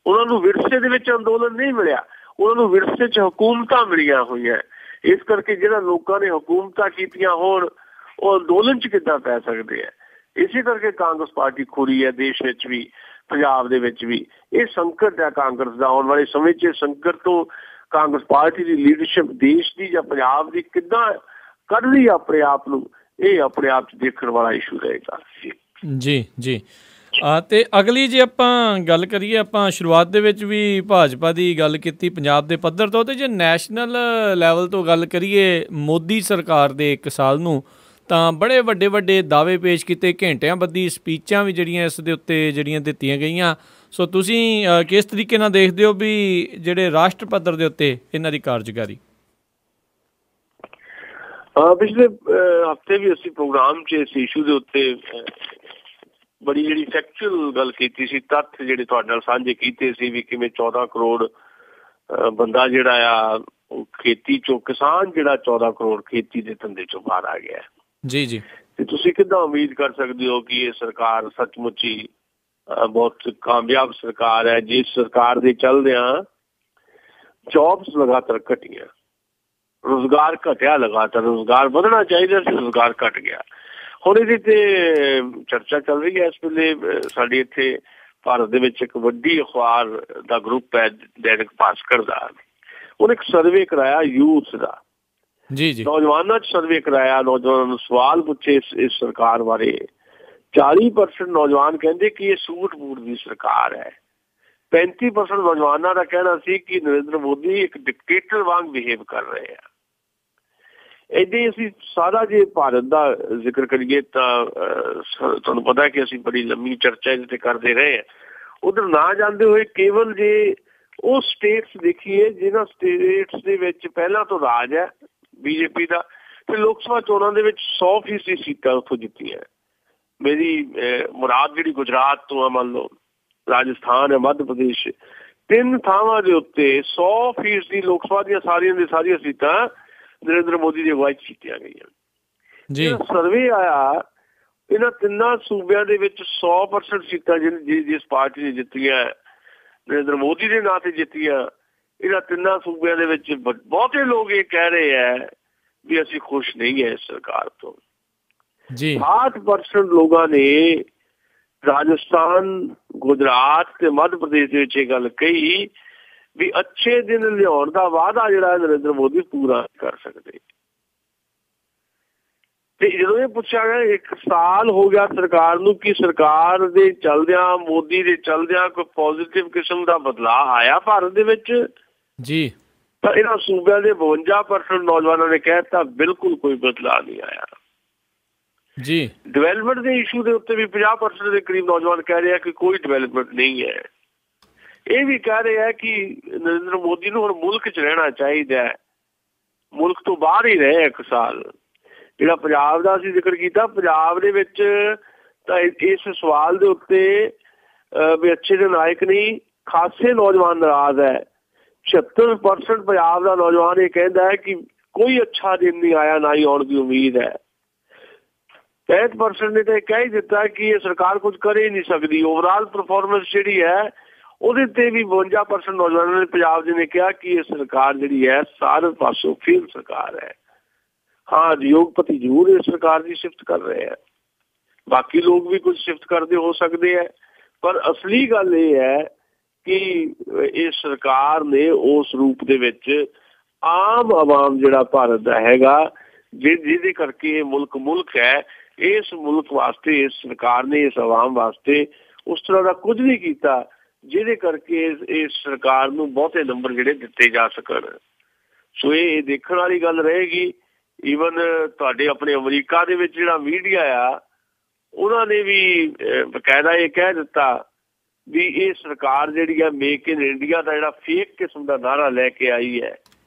ਉਹਨਾਂ ਨੂੰ ਵਿਰਸੇ ਦੇ ਵਿੱਚ ਅੰਦੋਲਨ ਨਹੀਂ ਮਿਲਿਆ, ਉਹਨਾਂ ਨੂੰ ਵਿਰਸੇ 'ਚ ਹਕੂਮਤਾਂ ਮਿਲੀਆਂ ਹੋਈਆਂ। ਇਸ ਕਰਕੇ ਜਿਹੜਾ ਲੋਕਾਂ ਨੇ ਹਕੂਮਤਾਂ ਕੀਤੀਆਂ ਹੋਣ ਉਹ ਅੰਦੋਲਨ 'ਚ ਕਿੱਦਾਂ ਪੈ ਸਕਦੇ ਆ। ਇਸੇ ਕਰਕੇ ਕਾਂਗਰਸ ਪਾਰਟੀ ਖੁਰੀ ਹੈ ਦੇਸ਼ ਵਿੱਚ ਵੀ, ਪੰਜਾਬ ਦੇ ਵਿੱਚ ਵੀ। ਇਹ ਸੰਕਟ ਹੈ ਕਾਂਗਰਸ ਦਾ। ਆਉਣ ਵਾਲੇ ਸਮੇਂ 'ਚ ਸੰਕਟ ਤੋਂ ਕਾਂਗਰਸ ਪਾਰਟੀ ਦੀ ਲੀਡਰਸ਼ਿਪ ਦੇਸ਼ ਦੀ ਜਾਂ ਪੰਜਾਬ ਦੀ ਕਿੱਦਾਂ ਕੱਢਦੀ ਆਪਣੇ ਆਪ ਨੂੰ, ਇਹ ਆਪਣੇ ਆਪ 'ਚ ਦੇਖਣ ਵਾਲਾ ਇਸ਼ੂ ਰਹੇਗਾ। ਜੀ। ਤੇ ਅਗਲੀ ਜੇ ਆਪਾਂ ਗੱਲ ਕਰੀਏ, ਆਪਾਂ ਸ਼ੁਰੂਆਤ ਦੇ ਵਿੱਚ ਵੀ ਭਾਜਪਾ ਦੀ ਗੱਲ ਕੀਤੀ ਪੰਜਾਬ ਦੇ ਪੱਧਰ ਤੋਂ, ਤੇ ਜੇ ਨੈਸ਼ਨਲ ਲੈਵਲ ਤੋਂ ਗੱਲ ਕਰੀਏ ਮੋਦੀ ਸਰਕਾਰ ਦੇ 1 ਸਾਲ ਨੂੰ, ਤਾਂ ਬੜੇ ਵੱਡੇ ਦਾਅਵੇ ਪੇਸ਼ ਕੀਤੇ, ਘੰਟਿਆਂ ਬੱਧੀ ਸਪੀਚਾਂ ਵੀ ਜਿਹੜੀਆਂ ਇਸ ਦੇ ਉੱਤੇ ਜਿਹੜੀਆਂ ਦਿੱਤੀਆਂ ਗਈਆਂ। ਸੋ ਤੁਸੀਂ ਕਿਸ ਤਰੀਕੇ ਨਾਲ ਦੇਖਦੇ ਹੋ ਵੀ ਜਿਹੜੇ ਰਾਸ਼ਟਰ ਪੱਧਰ ਦੇ ਉੱਤੇ ਇਹਨਾਂ ਦੀ ਕਾਰਜਕਾਰੀ? ਪਿਛਲੇ ਹਫ਼ਤੇ ਵੀ ਅਸੀਂ ਪ੍ਰੋਗਰਾਮ 'ਚ ਇਸ ਇਸ਼ੂ ਦੇ ਉੱਤੇ ਬੜੀ ਜਿਹੜੀ ਫੈਕਚੁਅਲ ਗੱਲ ਕੀਤੀ ਸੀ, ਤੱਥ ਜਿਹੜੇ ਤੁਹਾਡੇ ਨਾਲ ਸਾਂਝੇ ਕੀਤੇ ਸੀ ਵੀ ਕਿਵੇਂ 14 ਕਰੋੜ ਬੰਦਾ ਜਿਹੜਾ ਆ ਉਹ ਖੇਤੀ 'ਚੋਂ, ਕਿਸਾਨ ਜਿਹੜਾ 14 ਕਰੋੜ ਖੇਤੀ ਦੇ ਧੰਦੇ 'ਚੋਂ ਬਾਹਰ ਆ ਗਿਆ। ਜੀ। ਤੇ ਤੁਸੀਂ ਕਿੱਦਾਂ ਉਮੀਦ ਕਰ ਸਕਦੇ ਹੋ ਕਿ ਇਹ ਸਰਕਾਰ ਸੱਚਮੁੱਚ ਹੀ ਬਹੁਤ ਕਾਮਯਾਬ ਸਰਕਾਰ ਹੈ, ਜਿਸ ਸਰਕਾਰ ਦੇ ਚੱਲਦਿਆਂ ਜੌਬਸ ਲਗਾਤਾਰ ਘਟੀਆਂ, ਰੁਜ਼ਗਾਰ ਘਟਿਆ, ਲਗਾਤਾਰ ਰੁਜ਼ਗਾਰ ਵਧਣਾ ਚਾਹੀਦਾ ਸੀ, ਰੁਜ਼ਗਾਰ ਘਟ ਗਿਆ। ਹੁਣ ਇਹਦੇ ਤੇ ਚਰਚਾ ਚੱਲ ਰਹੀ ਹੈ ਇਸ ਵੇਲੇ ਸਾਡੇ ਇੱਥੇ ਭਾਰਤ ਦੇ ਵਿੱਚ ਇੱਕ ਵੱਡੀ ਅਖਬਾਰ ਦਾ ਗਰੁੱਪ ਹੈ ਦੈਨਿਕ ਭਾਸਕਰ ਦਾ, ਉਹਨੇ ਇੱਕ ਸਰਵੇ ਕਰਾਇਆ ਯੂਥ ਦਾ। ਜੀ ਨੌਜਵਾਨਾਂ 'ਚ ਸਰਵੇ ਕਰਾਇਆ, ਨੌਜਵਾਨਾਂ ਨੂੰ ਸਵਾਲ ਪੁੱਛੇ ਇਸ ਸਰਕਾਰ ਬਾਰੇ। 40% ਨੌਜਵਾਨ ਕਹਿੰਦੇ ਕਿ ਇਹ ਸੂਟ ਬੂਟ ਦੀ ਸਰਕਾਰ ਹੈ। 35% ਨੌਜਵਾਨਾਂ ਦਾ ਕਹਿਣਾ ਸੀ ਕਿ ਨਰਿੰਦਰ ਮੋਦੀ ਇੱਕ ਡਿਕਟੇਟਰ ਵਾਂਗ ਬਿਹੇਵ ਕਰ ਰਹੇ ਆ। ਏਦਾਂ ਅਸੀਂ ਸਾਰਾ ਜੇ ਭਾਰਤ ਦਾ ਜ਼ਿਕਰ ਕਰੀਏ ਤਾਂ ਤੁਹਾਨੂੰ ਪਤਾ ਕਿ ਅਸੀਂ ਬੜੀ ਲੰਮੀ ਚਰਚਾ ਇਹਦੇ ਤੇ ਕਰਦੇ ਰਹੇ ਹਾਂ। ਉਧਰ ਨਾ ਜਾਂਦੇ ਹੋਏ ਕੇਵਲ ਜੇ ਉਹ ਸਟੇਟਸ ਦੇਖੀਏ ਜਿਹਨਾਂ ਸਟੇਟਸ ਦੇ ਵਿੱਚ ਪਹਿਲਾਂ ਤੋਂ ਰਾਜ ਹੈ ਬੀਜੇਪੀ ਦਾ, ਤੇ ਲੋਕ ਸਭਾ ਚੋਣਾਂ ਦੇ ਵਿੱਚ 100% ਸੀਟਾਂ ਉੱਥੋਂ ਜਿੱਤੀਆਂ। ਮੇਰੀ ਮੁਰਾਦ ਜਿਹੜੀ ਗੁਜਰਾਤ ਤੋਂ ਆ, ਮੰਨ ਲਓ ਰਾਜਸਥਾਨ ਹੈ, ਮੱਧ ਪ੍ਰਦੇਸ਼, 3 ਥਾਵਾਂ ਦੇ ਉੱਤੇ 100% ਲੋਕ ਸਭਾ ਦੀਆਂ ਸਾਰੀਆਂ ਸੀਟਾਂ ਨਰਿੰਦਰ ਮੋਦੀ ਦੀ ਅਗਵਾਈ 'ਚ ਜਿੱਤੀਆਂ ਗਈਆਂ। ਸਰਵੇ ਆਇਆ ਇਹਨਾਂ 3 ਸੂਬਿਆਂ ਦੇ ਵਿੱਚ 100% ਸੀਟਾਂ ਜਿਸ ਪਾਰਟੀ ਨੇ ਜਿੱਤੀਆਂ, ਨਰਿੰਦਰ ਮੋਦੀ ਦੇ ਨਾਂ ਤੇ ਜਿੱਤੀਆਂ। ਇਹਨਾਂ 3 ਸੂਬਿਆਂ ਦੇ ਵਿੱਚ ਬਹੁਤੇ ਲੋਕ ਇਹ ਕਹਿ ਰਹੇ ਹੈ ਵੀ ਅਸੀਂ ਖੁਸ਼ ਨਹੀਂ ਹੈ ਇਸ ਸਰਕਾਰ ਤੋਂ। 60% ਲੋਕਾਂ ਨੇ ਰਾਜਸਥਾਨ, ਗੁਜਰਾਤ ਤੇ ਮੱਧ ਪ੍ਰਦੇਸ਼ ਦੇ ਵਿੱਚ ਇਹ ਗੱਲ ਕਹੀ ਵੀ ਅੱਛੇ ਦਿਨ ਲਿਆਉਣ ਦਾ ਵਾਅਦਾ ਜਿਹੜਾ ਨਰਿੰਦਰ ਮੋਦੀ ਪੂਰਾ ਕਰ ਸਕਦੇ। ਤੇ ਜਦੋਂ ਇਹ ਪੁੱਛਿਆ ਗਿਆ 1 ਸਾਲ ਹੋ ਗਿਆ ਸਰਕਾਰ ਨੂੰ, ਕਿ ਸਰਕਾਰ ਦੇ ਚਲਦਿਆਂ, ਮੋਦੀ ਦੇ ਚਲਦਿਆਂ ਕੋਈ ਪੋਜ਼ਿਟਿਵ ਕਿਸਮ ਦਾ ਬਦਲਾਅ ਆਇਆ ਭਾਰਤ ਦੇ ਵਿੱਚ? ਜੀ। ਤਾਂ ਇਹਨਾਂ ਸੂਬਿਆਂ ਦੇ 52% ਨੌਜਵਾਨਾਂ ਨੇ ਕਹਿ ਦਿੱਤਾ ਬਿਲਕੁਲ ਕੋਈ ਬਦਲਾਅ ਨਹੀਂ ਆਇਆ। ਜੀ। ਡਿਵੈਲਪਮੈਂਟ ਦੇ ਇਸ਼ੂ ਦੇ ਉੱਤੇ ਵੀ 50% ਦੇ ਕਰੀਬ ਨੌਜਵਾਨ ਕਹਿ ਰਹੇ ਆ ਕਿ ਕੋਈ ਡਿਵੈਲਪਮੈਂਟ ਨਹੀਂ ਹੈ। ਇਹ ਵੀ ਕਹਿ ਰਹੇ ਆ ਕਿ ਨਰਿੰਦਰ ਮੋਦੀ ਨੂੰ ਹੁਣ ਮੁਲਕ 'ਚ ਰਹਿਣਾ ਚਾਹੀਦਾ ਹੈ, ਮੁਲਕ ਤੋਂ ਬਾਹਰ ਹੀ ਰਹੇ 1 ਸਾਲ। ਜਿਹੜਾ ਪੰਜਾਬ ਦਾ ਅਸੀਂ ਜ਼ਿਕਰ ਕੀਤਾ, ਪੰਜਾਬ ਦੇ ਵਿੱਚ ਤਾਂ ਇਸ ਸਵਾਲ ਦੇ ਉੱਤੇ ਵੀ ਅੱਛੇ ਦੇ ਨਾਇਕ ਨਹੀਂ, ਖਾਸੇ ਨੌਜਵਾਨ ਨਾਰਾਜ਼ ਹੈ। 76% ਪੰਜਾਬ ਦਾ ਨੌਜਵਾਨ ਇਹ ਕਹਿੰਦਾ ਹੈ ਕਿ ਕੋਈ ਅੱਛਾ ਦਿਨ ਨਹੀਂ ਆਇਆ, ਨਾ ਹੀ ਆਉਣ ਦੀ ਉਮੀਦ ਹੈ। 65% ਨੇ ਤਾਂ ਇਹ ਕਹਿ ਹੀ ਦਿੱਤਾ ਕਿ ਇਹ ਸਰਕਾਰ ਕੁਝ ਕਰ ਹੀ ਨਹੀਂ ਸਕਦੀ। ਓਵਰਆਲ ਪਰਫਾਰਮੈਂਸ ਜਿਹੜੀ ਹੈ ਉਹਦੇ ਤੇ ਵੀ 52% ਨੌਜਵਾਨਾਂ ਨੇ ਪੰਜਾਬ ਦੇ ਨੇ ਕਿਹਾ ਕਿ ਇਹ ਸਰਕਾਰ ਜਿਹੜੀ ਹੈ ਸਾਰੇ ਪਾਸੋਂ ਫੇਲ ਸਰਕਾਰ ਹੈ। ਹਾਂ, ਉਦਯੋਗਪਤੀ ਜ਼ਰੂਰ ਇਸ ਸਰਕਾਰ ਦੀ ਸਿਫਤ ਕਰ ਰਹੇ ਹੈ, ਬਾਕੀ ਲੋਕ ਵੀ ਕੁਝ ਸਿਫਤ ਕਰਦੇ ਹੋ ਸਕਦੇ ਹੈ, ਪਰ ਅਸਲੀ ਗੱਲ ਇਹ ਹੈ ਕਿ ਇਹ ਸਰਕਾਰ ਨੇ ਉਸ ਰੂਪ ਦੇ ਵਿੱਚ ਆਮ ਆਵਾਮ ਜਿਹੜਾ ਭਾਰਤ ਦਾ ਹੈਗਾ, ਜਿਹਦੇ ਕਰਕੇ ਇਹ ਮੁਲਕ ਹੈ, ਇਸ ਮੁਲਕ ਵਾਸਤੇ ਇਸ ਸਰਕਾਰ ਨੇ, ਇਸ ਆਵਾਮ ਵਾਸਤੇ ਉਸ ਤਰ੍ਹਾਂ ਦਾ ਕੁਝ ਨਹੀਂ ਕੀਤਾ ਜਿਹਦੇ ਕਰਕੇ ਇਸ ਸਰਕਾਰ ਨੂੰ ਬਹੁਤੇ ਨੰਬਰ ਜਿਹੜੇ ਦਿੱਤੇ ਜਾ ਸਕਣ। ਸੋ ਇਹ ਦੇਖਣ ਵਾਲੀ ਗੱਲ ਰਹੇਗੀ। ਈਵਨ ਤੁਹਾਡੇ ਆਪਣੇ ਅਮਰੀਕਾ ਦੇ ਵਿੱਚ ਜਿਹੜਾ ਮੀਡੀਆ ਆ ਉਹਨਾਂ ਨੇ ਵੀ ਬਕਾਇਦਾ ਇਹ ਕਹਿ ਦਿੱਤਾ ਵੀ ਇਹ ਸਰਕਾਰ ਜਿਹੜੀ ਆ ਮੇਕ ਇਨ ਇੰਡੀਆ ਦਾ ਜਿਹੜਾ ਫੇਕ ਕਿਸਮ ਦਾ ਨਾਅਰਾ ਲੈ ਕੇ ਆਈ ਹੈ,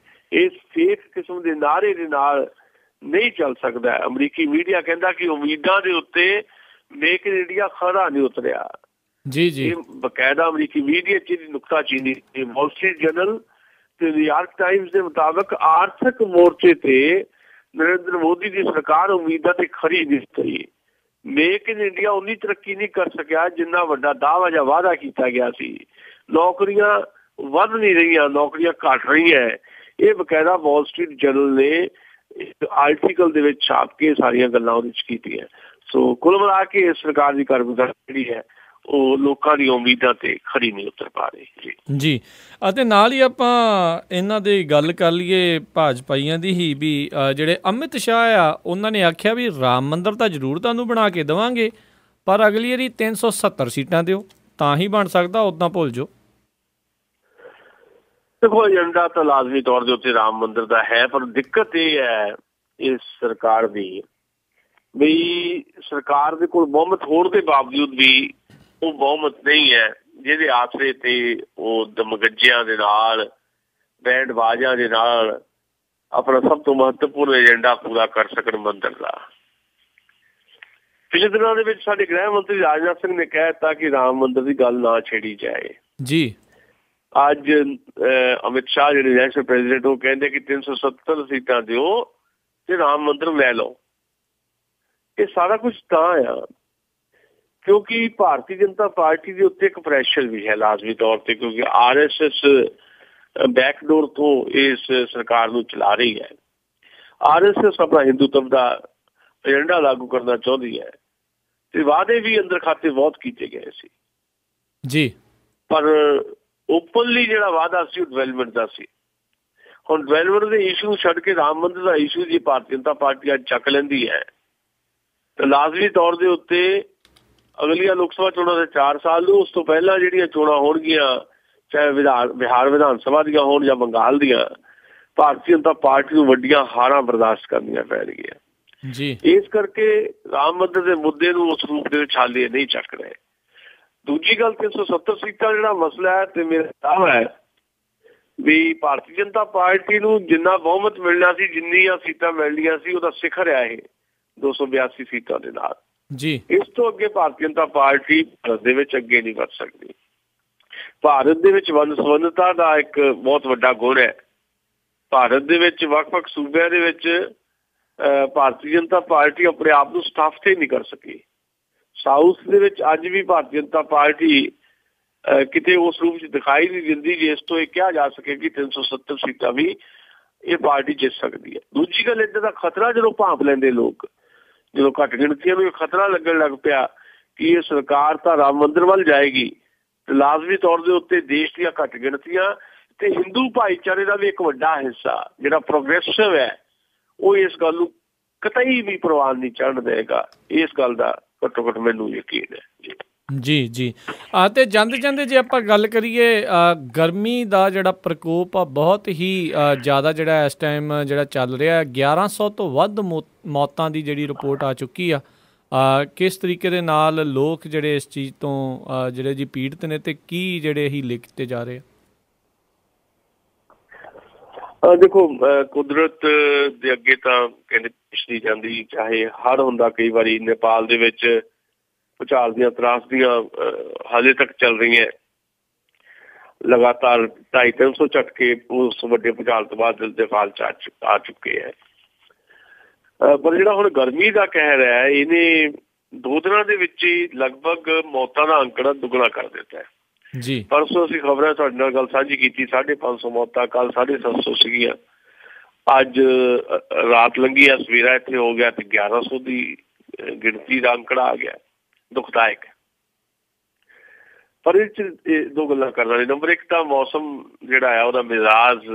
ਇਸ ਫੇਕ ਕਿਸਮ ਦੇ ਨਾਅਰੇ ਦੇ ਨਾਲ ਨਹੀਂ ਚੱਲ ਸਕਦਾ। ਅਮਰੀਕੀ ਮੀਡੀਆ ਕਹਿੰਦਾ ਕਿ ਉਮੀਦਾਂ ਦੇ ਉੱਤੇ ਮੇਕ ਇਨ ਇੰਡੀਆ ਖਰਾ ਨਹੀਂ ਉਤਰਿਆ। ਜੀ ਜੀ, ਇਹ ਬਕਾਇਦਾ ਅਮਰੀਕੀ ਮੀਡੀਆ 'ਚ ਨੁਕਤਾਚੀਨੀ ਵਾਲ ਸਟਰੀਟ ਜਰਨਲ ਤੇ ਨਿਊਯਾਰਕ ਟਾਈਮਸ ਦੇ ਮੁਤਾਬਕ ਆਰਥਿਕ ਮੋਰਚੇ ਤੇ ਨਰਿੰਦਰ ਮੋਦੀ ਦੀ ਸਰਕਾਰ ਉਮੀਦਾਂ ਤੇ ਖਰੀ ਨਹੀਂ ਉਤਰੀ। ਮੇਕ ਇਨ ਇੰਡੀਆ ਉਨੀ ਤਰੱਕੀ ਨਹੀਂ ਕਰ ਸਕਿਆ ਜਿੰਨਾ ਵੱਡਾ ਦਾਅਵਾ ਜਾਂ ਵਾਅਦਾ ਕੀਤਾ ਗਿਆ ਸੀ। ਨੌਕਰੀਆਂ ਵੱਧ ਨਹੀਂ ਰਹੀਆਂ, ਨੌਕਰੀਆਂ ਘੱਟ ਰਹੀਆਂ। ਇਹ ਬਕਾਇਦਾ ਵਾਲ ਸਟਰੀਟ ਜਰਨਲ ਨੇ ਆਰਟੀਕਲ ਦੇ ਵਿੱਚ ਛਾਪ ਕੇ ਸਾਰੀਆਂ ਗੱਲਾਂ ਉਹਦੇ 'ਚ ਕੀਤੀਆਂ। ਸੋ ਕੁੱਲ ਮਿਲਾ ਕੇ ਇਸ ਸਰਕਾਰ ਦੀ ਕਾਰਗੁਜ਼ਾਰੀ ਜਿਹੜੀ ਹੈ ਉਹ ਲੋਕਾਂ ਦੀ ਉਮੀਦਾਂ ਤੇ ਖਰੀ ਨਹੀਂ ਉਤਰ ਪਾ ਰਹੀ। ਜੀ, ਅਤੇ ਨਾਲ ਹੀ ਆਪਾਂ ਇਹਨਾਂ ਦੀ ਗੱਲ ਕਰ ਲਈਏ ਭਾਜਪਾਈਆਂ ਦੀ ਹੀ ਵੀ ਜਿਹੜੇ ਅਮਿਤ ਸ਼ਾਹ ਆ ਉਹਨਾਂ ਨੇ ਆਖਿਆ ਵੀ ਰਾਮ ਮੰਦਿਰ ਤਾਂ ਜ਼ਰੂਰ ਤੁਹਾਨੂੰ ਬਣਾ ਕੇ ਦੇਵਾਂਗੇ, ਪਰ ਅਗਲੀ ਵਾਰੀ 370 ਸੀਟਾਂ ਦਿਓ ਤਾਂ ਹੀ ਬਣ ਸਕਦਾ, ਉੱਦਾਂ ਭੁੱਲ ਜਾਓ। ਦੇਖੋ, ਏਜੰਡਾ ਤਾਂ ਲਾਜ਼ਮੀ ਤੌਰ ਦੇ ਉੱਤੇ ਰਾਮ ਮੰਦਿਰ ਦਾ ਹੈ, ਪਰ ਦਿੱਕਤ ਇਹ ਹੈ ਇਸ ਸਰਕਾਰ ਦੀ ਵੀ ਸਰਕਾਰ ਦੇ ਕੋਲ ਬਹੁਮਤ ਹੋਣ ਦੇ ਬਾਵਜੂਦ ਵੀ ਉਹ ਬਹੁਮਤ ਨਹੀਂ ਹੈ ਜਿਹਦੇ ਆਸਰੇ ਤੇ ਉਹ ਦਮਗੱਜਿਆਂ ਦੇ ਨਾਲ, ਬੈਂਡ ਬਾਜਾਂ ਦੇ ਨਾਲ ਆਪਣਾ ਸਭ ਤੋਂ ਮਹੱਤਵਪੂਰਨ ਏਜੰਡਾ ਪੂਰਾ ਕਰ ਸਕਣ ਮੰਦਿਰ ਦਾ। ਪਿਛਲੇ ਦਿਨਾਂ ਦੇ ਵਿੱਚ ਸਾਡੇ ਗ੍ਰਹਿ ਮੰਤਰੀ ਰਾਜਨਾਥ ਸਿੰਘ ਨੇ ਕਹਿ ਦਿੱਤਾ ਕਿ ਰਾਮ ਮੰਦਿਰ ਦੀ ਗੱਲ ਨਾ ਛੇੜੀ ਜਾਏ। ਜੀ, ਅੱਜ ਅਮਿਤ ਸ਼ਾਹ ਜਿਹੜੇ ਨੈਸ਼ਨਲ ਪ੍ਰੈਜ਼ੀਡੈਂਟ ਉਹ ਕਹਿੰਦੇ ਕਿ 370 ਸੀਟਾਂ ਦਿਓ ਤੇ ਰਾਮ ਮੰਦਿਰ ਲੈ ਲਓ। ਇਹ ਸਾਰਾ ਕੁਝ ਤਾਂ ਆ ਕਿਉਂਕਿ ਭਾਰਤੀ ਜਨਤਾ ਪਾਰਟੀ ਦੇ ਉੱਤੇ ਇੱਕ ਪ੍ਰੈਸ਼ਰ ਵੀ ਹੈ ਲਾਜ਼ਮੀ ਤੌਰ ਤੇ, ਕਿਉਂਕਿ RSS ਬੈਕਡੋਰ ਤੋਂ ਇਸ ਸਰਕਾਰ ਨੂੰ ਚਲਾ ਰਹੀ ਹੈ। RSS ਆਪਣਾ ਹਿੰਦੂਤਵ ਦਾ ਏਜੰਡਾ ਲਾਗੂ ਕਰਨਾ ਚਾਹੁੰਦੀ ਹੈ ਤੇ ਵਾਅਦੇ ਵੀ ਅੰਦਰ ਖਾਤੇ ਬਹੁਤ ਕੀਤੇ ਗਏ ਸੀ ਜੀ, ਪਰ ਓਪਨਲੀ ਜਿਹੜਾ ਵਾਅਦਾ ਸੀ ਉਹ ਡਿਵੈਲਪਮੈਂਟ ਦਾ ਸੀ। ਹੁਣ ਡਿਵੈਲਪਮੈਂਟ ਦੇ ਇਸ਼ੂ ਛੱਡ ਕੇ ਰਾਮ ਮੰਦਿਰ ਦਾ ਇਸ਼ੂ ਜੇ ਭਾਰਤੀ ਜਨਤਾ ਪਾਰਟੀ ਅੱਜ ਚੱਕ ਲੈਂਦੀ ਹੈ ਤਾਂ ਲਾਜ਼ਮੀ ਤੌਰ ਦੇ ਉੱਤੇ ਅਗਲੀਆਂ ਲੋਕ ਸਭਾ ਚੋਣਾਂ ਦੇ 4 ਸਾਲ ਨੂੰ, ਉਸ ਤੋਂ ਪਹਿਲਾਂ ਜਿਹੜੀਆਂ ਚੋਣਾਂ ਹੋਣਗੀਆਂ ਚਾਹੇ ਬਿਹਾਰ ਵਿਧਾਨ ਸਭਾ ਦੀਆਂ ਹੋਣ ਜਾਂ ਬੰਗਾਲ ਦੀਆਂ, ਭਾਰਤੀ ਜਨਤਾ ਪਾਰਟੀ ਨੂੰ ਵੱਡੀਆਂ ਹਾਰਾਂ ਬਰਦਾਸ਼ਤ ਕਰਨੀਆਂ ਪੈਣਗੀਆਂ ਜੀ। ਇਸ ਕਰਕੇ ਰਾਮ ਮੰਦਿਰ ਦੇ ਮੁੱਦੇ ਨੂੰ ਉਸ ਰੂਪ ਦੇ ਵਿੱਚ ਹਾਲੇ ਨਹੀਂ ਚੱਕ ਰਹੇ। ਦੂਜੀ ਗੱਲ 370 ਸੀਟਾਂ ਜਿਹੜਾ ਮਸਲਾ ਹੈ ਤੇ ਮੇਰਾ ਦਾਅਵਾ ਹੈ ਵੀ ਭਾਰਤੀ ਜਨਤਾ ਪਾਰਟੀ ਨੂੰ ਜਿੰਨਾ ਬਹੁਮਤ ਮਿਲਣਾ ਸੀ, ਜਿੰਨੀਆਂ ਸੀਟਾਂ ਮਿਲਣੀਆਂ ਸੀ, ਉਹਦਾ ਸਿਖਰ ਹੈ ਇਹ 282 ਸੀਟਾਂ ਦੇ ਨਾਲ। ਜੀ, ਇਸ ਤੋਂ ਅੱਗੇ ਭਾਰਤੀ ਜਨਤਾ ਪਾਰਟੀ ਭਾਰਤ ਦੇ ਵਿੱਚ ਅੱਗੇ ਨਹੀਂ ਵੱਧ ਸਕਦੀ। ਭਾਰਤ ਦੇ ਵਿੱਚ ਵੰਨ ਸੁਵੰਨਤਾ ਦਾ ਇੱਕ ਬਹੁਤ ਵੱਡਾ ਗੁਣ ਹੈ। ਭਾਰਤ ਦੇ ਵਿੱਚ ਵੱਖ-ਵੱਖ ਸੂਬਿਆਂ ਦੇ ਵਿੱਚ ਭਾਰਤੀ ਜਨਤਾ ਪਾਰਟੀ ਆਪਣੇ ਆਪ ਨੂੰ ਸਥਾਪਿਤ ਨਹੀਂ ਕਰ ਸਕੀ। ਸਾਊਥ ਦੇ ਵਿੱਚ ਅੱਜ ਵੀ ਭਾਰਤੀ ਜਨਤਾ ਪਾਰਟੀ ਕਿਤੇ ਉਸ ਰੂਪ 'ਚ ਦਿਖਾਈ ਨਹੀਂ ਦਿੰਦੀ ਜਿਸ ਤੋਂ ਇਹ ਕਿਹਾ ਜਾ ਸਕੇ ਕਿ 370 ਸੀਟਾਂ ਵੀ ਇਹ ਪਾਰਟੀ ਜਿੱਤ ਸਕਦੀ ਹੈ। ਦੂਜੀ ਗੱਲ, ਇੱਦਾਂ ਦਾ ਖਤਰਾ ਜਦੋਂ ਭਾਂਪ ਲੈਂਦੇ ਲੋਕ, ਜਦੋਂ ਘੱਟ ਗਿਣਤੀਆਂ ਨੂੰ ਖਤਰਾ ਲੱਗਣ ਲੱਗ ਪਿਆ ਕਿ ਇਹ ਸਰਕਾਰ ਤਾਂ ਰਾਮ ਮੰਦਿਰ ਵੱਲ ਜਾਏਗੀ, ਤੇ ਲਾਜ਼ਮੀ ਤੌਰ ਦੇ ਉੱਤੇ ਦੇਸ਼ ਦੀਆਂ ਘੱਟ ਗਿਣਤੀਆਂ ਤੇ ਹਿੰਦੂ ਭਾਈਚਾਰੇ ਦਾ ਵੀ ਇੱਕ ਵੱਡਾ ਹਿੱਸਾ ਜਿਹੜਾ ਪ੍ਰੋਗਰੈਸਿਵ ਹੈ ਉਹ ਇਸ ਗੱਲ ਨੂੰ ਕਤਈ ਵੀ ਪ੍ਰਵਾਨ ਨਹੀਂ ਚੜ੍ਹਨ ਦੇਗਾ। ਇਸ ਗੱਲ ਦਾ ਘੱਟੋ ਘੱਟ ਮੈਨੂੰ ਯਕੀਨ ਹੈ ਜੀ। ਜੀ ਜੀ, ਅਤੇ ਜਾਂਦੇ ਜੇ ਆਪਾਂ ਗੱਲ ਕਰੀਏ ਗਰਮੀ ਦਾ ਜਿਹੜਾ ਪ੍ਰਕੋਪ ਆ ਬਹੁਤ ਹੀ ਜ਼ਿਆਦਾ ਜਿਹੜਾ ਇਸ ਟਾਈਮ ਜਿਹੜਾ ਚੱਲ ਰਿਹਾ, 1100 ਤੋਂ ਵੱਧ ਮੌਤਾਂ ਦੀ ਜਿਹੜੀ ਰਿਪੋਰਟ ਆ ਚੁੱਕੀ ਆ। ਕਿਸ ਤਰੀਕੇ ਦੇ ਨਾਲ ਲੋਕ ਜਿਹੜੇ ਇਸ ਚੀਜ਼ ਤੋਂ ਜਿਹੜੇ ਜੀ ਪੀੜਤ ਨੇ ਤੇ ਕੀ ਜਿਹੜੇ ਹੀ ਲਿਖਤੇ ਜਾ ਰਹੇ ਆ? ਦੇਖੋ, ਕੁਦਰਤ ਦੇ ਅੱਗੇ ਤਾਂ ਕਹਿੰਦੇ ਪਿਛਲੀ ਜਾਂਦੀ, ਚਾਹੇ ਹੜ੍ਹ ਹੁੰਦਾ ਕਈ ਵਾਰੀ। ਨੇਪਾਲ ਦੇ ਵਿੱਚ ਭੂਚਾਲ ਦੀਆਂ ਤਰਾਸਦੀਆਂ ਹਾਲੇ ਤੱਕ ਚੱਲ ਰਹੀਆਂ ਲਗਾਤਾਰ। 250-300 ਝਟਕੇ ਉਸ ਵੱਡੇ ਭੂਚਾਲ ਤੋਂ ਬਾਅਦ ਨੇਪਾਲ 'ਚ ਆ ਚੁੱਕੇ ਹੈ। ਪਰ ਜਿਹੜਾ ਹੁਣ ਗਰਮੀ ਦਾ ਕਹਿਰ ਹੈ ਇਹਨੇ 2 ਦਿਨਾਂ ਦੇ ਵਿੱਚ ਹੀ ਲਗਭਗ ਮੌਤਾਂ ਦਾ ਅੰਕੜਾ ਦੁੱਗਣਾ ਕਰ ਦਿੱਤਾ ਹੈ ਜੀ। ਪਰਸੋਂ ਅਸੀਂ ਖਬਰਾਂ ਤੁਹਾਡੇ ਨਾਲ ਗੱਲ ਸਾਂਝੀ ਕੀਤੀ, 550 ਮੌਤਾਂ, ਕੱਲ 750 ਸੀਗੀਆਂ। ਅੱਜ ਰਾਤ ਲੰਘੀ ਆ, ਸਵੇਰਾ ਇੱਥੇ ਹੋ ਗਿਆ ਤੇ 1100 ਦੀ ਗਿਣਤੀ ਦਾ ਅੰਕੜਾ ਆ ਗਿਆ। ਦੁਖਦਾਇਕ। ਪਰ ਇਹ 'ਚ 2 ਗੱਲਾਂ ਕਰਨ ਵਾਲੀ। ਨੰਬਰ 1 ਤਾਂ ਮੌਸਮ ਜਿਹੜਾ ਆ ਉਹਦਾ ਮਿਜ਼ਾਜ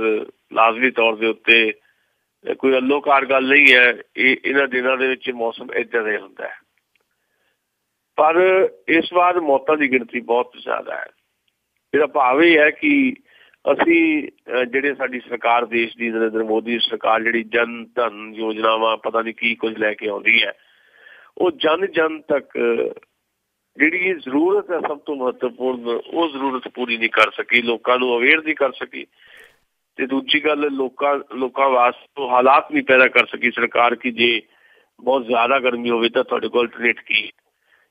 ਲਾਜ਼ਮੀ ਤੌਰ ਦੇ ਉੱਤੇ ਕੋਈ ਅੱਲੋਕਾਰ ਗੱਲ ਨਹੀਂ ਹੈ। ਇਹਨਾਂ ਦਿਨਾਂ ਦੇ ਵਿੱਚ ਮੌਸਮ ਇੱਦਾਂ ਦਾ ਹੁੰਦਾ ਹੈ, ਪਰ ਇਸ ਵਾਰ ਮੌਤਾਂ ਦੀ ਗਿਣਤੀ ਬਹੁਤ ਜ਼ਿਆਦਾ ਹੈ। ਇਹਦਾ ਭਾਵ ਇਹ ਹੈ ਕਿ ਅਸੀਂ ਜਿਹੜੇ ਸਾਡੀ ਸਰਕਾਰ ਦੇਸ਼ ਦੀ ਨਰਿੰਦਰ ਮੋਦੀ ਸਰਕਾਰ ਜਿਹੜੀ ਜਨ ਧਨ ਯੋਜਨਾਵਾਂ ਪਤਾ ਨਹੀਂ ਕੀ ਕੁਝ ਲੈ ਕੇ ਆਉਂਦੀ ਹੈ, ਉਹ ਜਨ ਤੱਕ ਜਿਹੜੀ ਜ਼ਰੂਰਤ ਹੈ ਸਭ ਤੋਂ ਮਹੱਤਵਪੂਰਨ ਉਹ ਜ਼ਰੂਰਤ ਪੂਰੀ ਨਹੀਂ ਕਰ ਸਕੀ, ਲੋਕਾਂ ਨੂੰ ਅਵੇਅਰ ਨਹੀਂ ਕਰ ਸਕੀ। ਤੇ ਦੂਜੀ ਗੱਲ ਲੋਕਾਂ ਵਾਸਤੇ ਹਾਲਾਤ ਨਹੀਂ ਪੈਦਾ ਕਰ ਸਕੀ ਸਰਕਾਰ ਕਿ ਜੇ ਬਹੁਤ ਜ਼ਿਆਦਾ ਗਰਮੀ ਹੋਵੇ ਤਾਂ ਤੁਹਾਡੇ ਕੋਲ ਅਲਟਰਨੇਟ ਕੀ।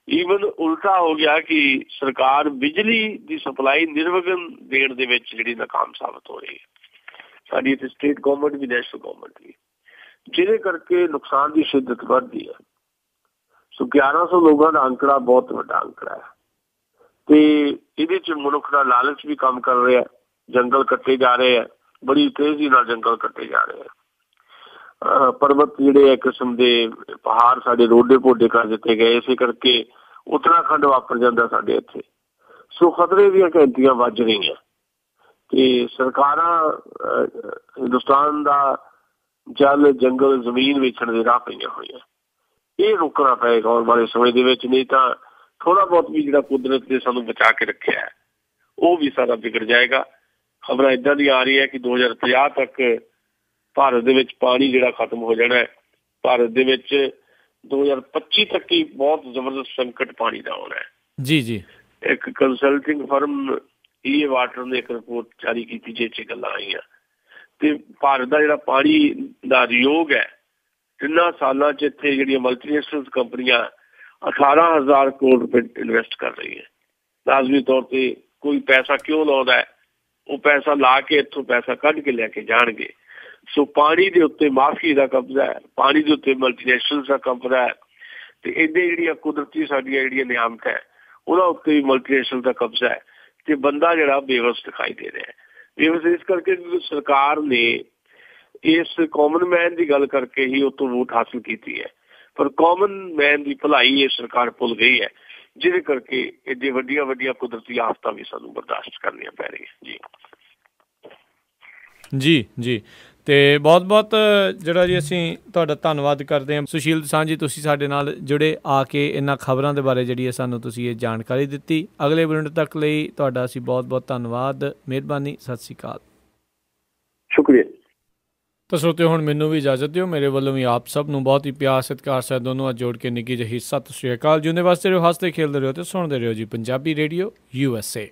ਈਵਨ ਉਲਟਾ ਹੋ ਗਿਆ ਕਿ ਸਰਕਾਰ ਬਿਜਲੀ ਦੀ ਸਪਲਾਈ ਨਿਰਵਿਘਨ ਦੇਣ ਦੇ ਵਿੱਚ ਜਿਹੜੀ ਨਾਕਾਮ ਸਾਬਤ ਹੋ ਰਹੀ ਹੈ, ਸਾਡੀ ਇੱਥੇ ਸਟੇਟ ਗੌਰਮੈਂਟ ਵੀ ਨੈਸ਼ਨਲ ਗੌਰਮੈਂਟ ਵੀ, ਜਿਹਦੇ ਕਰਕੇ ਨੁਕਸਾਨ ਦੀ ਸ਼ਿੱਦਤ ਵੱਧਦੀ ਹੈ। ਸੋ 1100 ਲੋਕਾਂ ਦਾ ਅੰਕੜਾ ਬਹੁਤ ਵੱਡਾ ਅੰਕੜਾ ਹੈ ਤੇ ਇਹਦੇ 'ਚ ਮਨੁੱਖ ਦਾ ਲਾਲਚ ਵੀ ਕੰਮ ਕਰ ਰਿਹਾ। ਜੰਗਲ ਕੱਟੇ ਜਾ ਰਹੇ ਆ, ਬੜੀ ਤੇਜ਼ੀ ਨਾਲ ਜੰਗਲ ਕੱਟੇ ਜਾ ਰਹੇ ਆ। ਪਰਬਤ ਜਿਹੜੇ ਇੱਕ ਕਿਸਮ ਦੇ ਪਹਾੜ ਸਾਡੇ ਰੋਡੇ ਪੋਡੇ ਕਰ ਦਿੱਤੇ ਗਏ, ਇਸੇ ਕਰਕੇ ਉੱਤਰਾਖੰਡ ਵਾਪਰ ਜਾਂਦਾ ਸਾਡੇ ਇੱਥੇ। ਸੋ ਖਤਰੇ ਦੀਆਂ ਘੰਟੀਆਂ ਵੱਜ ਰਹੀਆਂ ਤੇ ਸਰਕਾਰਾਂ ਹਿੰਦੁਸਤਾਨ ਦਾ ਜਲ ਜੰਗਲ ਜ਼ਮੀਨ ਵੇਚਣ ਦੇ ਰਾਹ ਪਈਆਂ ਹੋਈਆਂ। ਇਹ ਰੁਕਣਾ ਪਏਗਾ ਆਉਣ ਵਾਲੇ ਸਮੇਂ ਦੇ ਵਿੱਚ, ਨਹੀਂ ਤਾਂ ਥੋੜ੍ਹਾ ਬਹੁਤ ਵੀ ਜਿਹੜਾ ਕੁਦਰਤ ਨੇ ਸਾਨੂੰ ਬਚਾ ਕੇ ਰੱਖਿਆ ਹੈ ਉਹ ਵੀ ਸਾਰਾ ਵਿਗੜ ਜਾਏਗਾ। ਖਬਰਾਂ ਇੱਦਾਂ ਦੀਆਂ ਆ ਰਹੀਆਂ ਹੈ ਕਿ 2050 ਤੱਕ ਭਾਰਤ ਦੇ ਵਿੱਚ ਪਾਣੀ ਜਿਹੜਾ ਖਤਮ ਹੋ ਜਾਣਾ ਹੈ। ਭਾਰਤ ਦੇ ਵਿੱਚ 2025 ਤੱਕ ਹੀ ਬਹੁਤ ਜ਼ਬਰਦਸਤ ਸੰਕਟ ਪਾਣੀ ਦਾ ਆਉਣਾ ਹੈ। ਜੀ ਜੀ, ਇੱਕ ਕੰਸਲਟਿੰਗ ਫਰਮ ਈਏ ਵਾਟਰ ਨੇ ਇੱਕ ਰਿਪੋਰਟ ਜਾਰੀ ਕੀਤੀ ਜਿਸ 'ਚ ਗੱਲਾਂ ਆਈਆਂ ਤੇ ਭਾਰਤ ਦਾ ਜਿਹੜਾ ਪਾਣੀ ਦਾ ਉਦਯੋਗ ਹੈ 3 ਸਾਲਾਂ 'ਚ ਇੱਥੇ ਜਿਹੜੀਆਂ ਮਲਟੀਨੈਸ਼ਨਲ ਕੰਪਨੀਆਂ 18,000 ਕਰੋੜ ਰੁਪਏ ਇਨਵੈਸਟ ਕਰ ਰਹੀ ਹੈ। ਲਾਜ਼ਮੀ ਤੌਰ ਤੇ ਕੋਈ ਪੈਸਾ ਕਿਉਂ ਲਾਉਂਦਾ ਹੈ, ਉਹ ਪੈਸਾ ਲਾ ਕੇ ਇੱਥੋਂ ਪੈਸਾ ਕੱਢ ਕੇ ਲੈ ਕੇ ਜਾਣਗੇ। ਸੋ ਪਾਣੀ ਦੇ ਉੱਤੇ ਮਾਫੀ ਦਾ ਕਬਜ਼ਾ ਹੈ, ਪਾਣੀ ਦੇ ਉੱਤੇ ਮਲਟੀਨੈਸ਼ਨਲ ਦਾ ਕਬਜ਼ਾ ਹੈ ਤੇ ਇਹਦੇ ਜਿਹੜੀਆਂ ਕੁਦਰਤੀ ਸਾਡੀਆਂ ਜਿਹੜੀਆਂ ਨਿਆਮਤਾਂ ਹੈ ਉਹਨਾਂ ਉੱਤੇ ਵੀ ਮਲਟੀਨੈਸ਼ਨਲ ਦਾ ਕਬਜ਼ਾ ਹੈ ਤੇ ਬੰਦਾ ਜਿਹੜਾ ਬੇਵਸ ਦਿਖਾਈ ਦੇ ਰਿਹਾ ਹੈ। ਬੇਵਸ ਇਸ ਕਰਕੇ ਸਰਕਾਰ ਨੇ ਇਸ ਕਾਮਨ ਮੈਨ ਦੀ ਗੱਲ ਕਰਕੇ ਹੀ ਉਹ ਤੋਂ ਵੋਟ ਹਾਸਿਲ ਕੀਤੀ ਹੈ, ਪਰ ਕਾਮਨ ਮੈਨ ਦੀ ਭਲਾਈ ਇਹ ਸਰਕਾਰ ਭੁੱਲ ਗਈ ਹੈ, ਜਿਹਦੇ ਕਰਕੇ ਇੱਡੇ ਵੱਡੀਆਂ ਕੁਦਰਤੀ ਆਫਤਾਂ ਵੀ ਸਾਨੂੰ ਬਰਦਾਸ਼ਤ ਕਰਨੀਆਂ ਪੈ ਰਹੀਆਂ। ਜੀ ਜੀ, ਤੇ ਬਹੁਤ ਜਿਹੜਾ ਜੀ ਅਸੀਂ ਤੁਹਾਡਾ ਧੰਨਵਾਦ ਕਰਦੇ ਹਾਂ ਸੁਸ਼ੀਲ ਦਸਾਂਝ ਜੀ, ਤੁਸੀਂ ਸਾਡੇ ਨਾਲ ਜੁੜੇ ਆ ਕੇ ਇਹਨਾਂ ਖਬਰਾਂ ਦੇ ਬਾਰੇ ਜਿਹੜੀ ਹੈ ਸਾਨੂੰ ਤੁਸੀਂ ਇਹ ਜਾਣਕਾਰੀ ਦਿੱਤੀ। ਅਗਲੇ ਬੁਲੇਟਿਨ ਤੱਕ ਲਈ ਤੁਹਾਡਾ ਅਸੀਂ ਬਹੁਤ ਧੰਨਵਾਦ, ਮਿਹਰਬਾਨੀ, ਸਤਿ ਸ਼੍ਰੀ ਅਕਾਲ। ਸ਼ੁਕਰੀਆ। ਤਾਂ ਸਰੋਤਿਓ, ਹੁਣ ਮੈਨੂੰ ਵੀ ਇਜਾਜ਼ਤ ਦਿਓ। ਮੇਰੇ ਵੱਲੋਂ ਵੀ ਆਪ ਸਭ ਨੂੰ ਬਹੁਤ ਹੀ ਪਿਆਰ ਸਤਿਕਾਰ ਸਹਿਤ ਦੋਨੋਂ ਹੱਥ ਜੋੜ ਕੇ ਨਿੱਘੀ ਜਿਹੀ ਸਤਿ ਸ਼੍ਰੀ ਅਕਾਲ। ਜਿਉਂਦੇ ਵਾਸਤੇ ਰਹੋ, ਹੱਸਦੇ ਖੇਲਦੇ ਰਹੋ ਤੇ ਸੁਣਦੇ ਰਹੋ ਜੀ ਪੰਜਾਬੀ ਰੇਡੀਓ USA।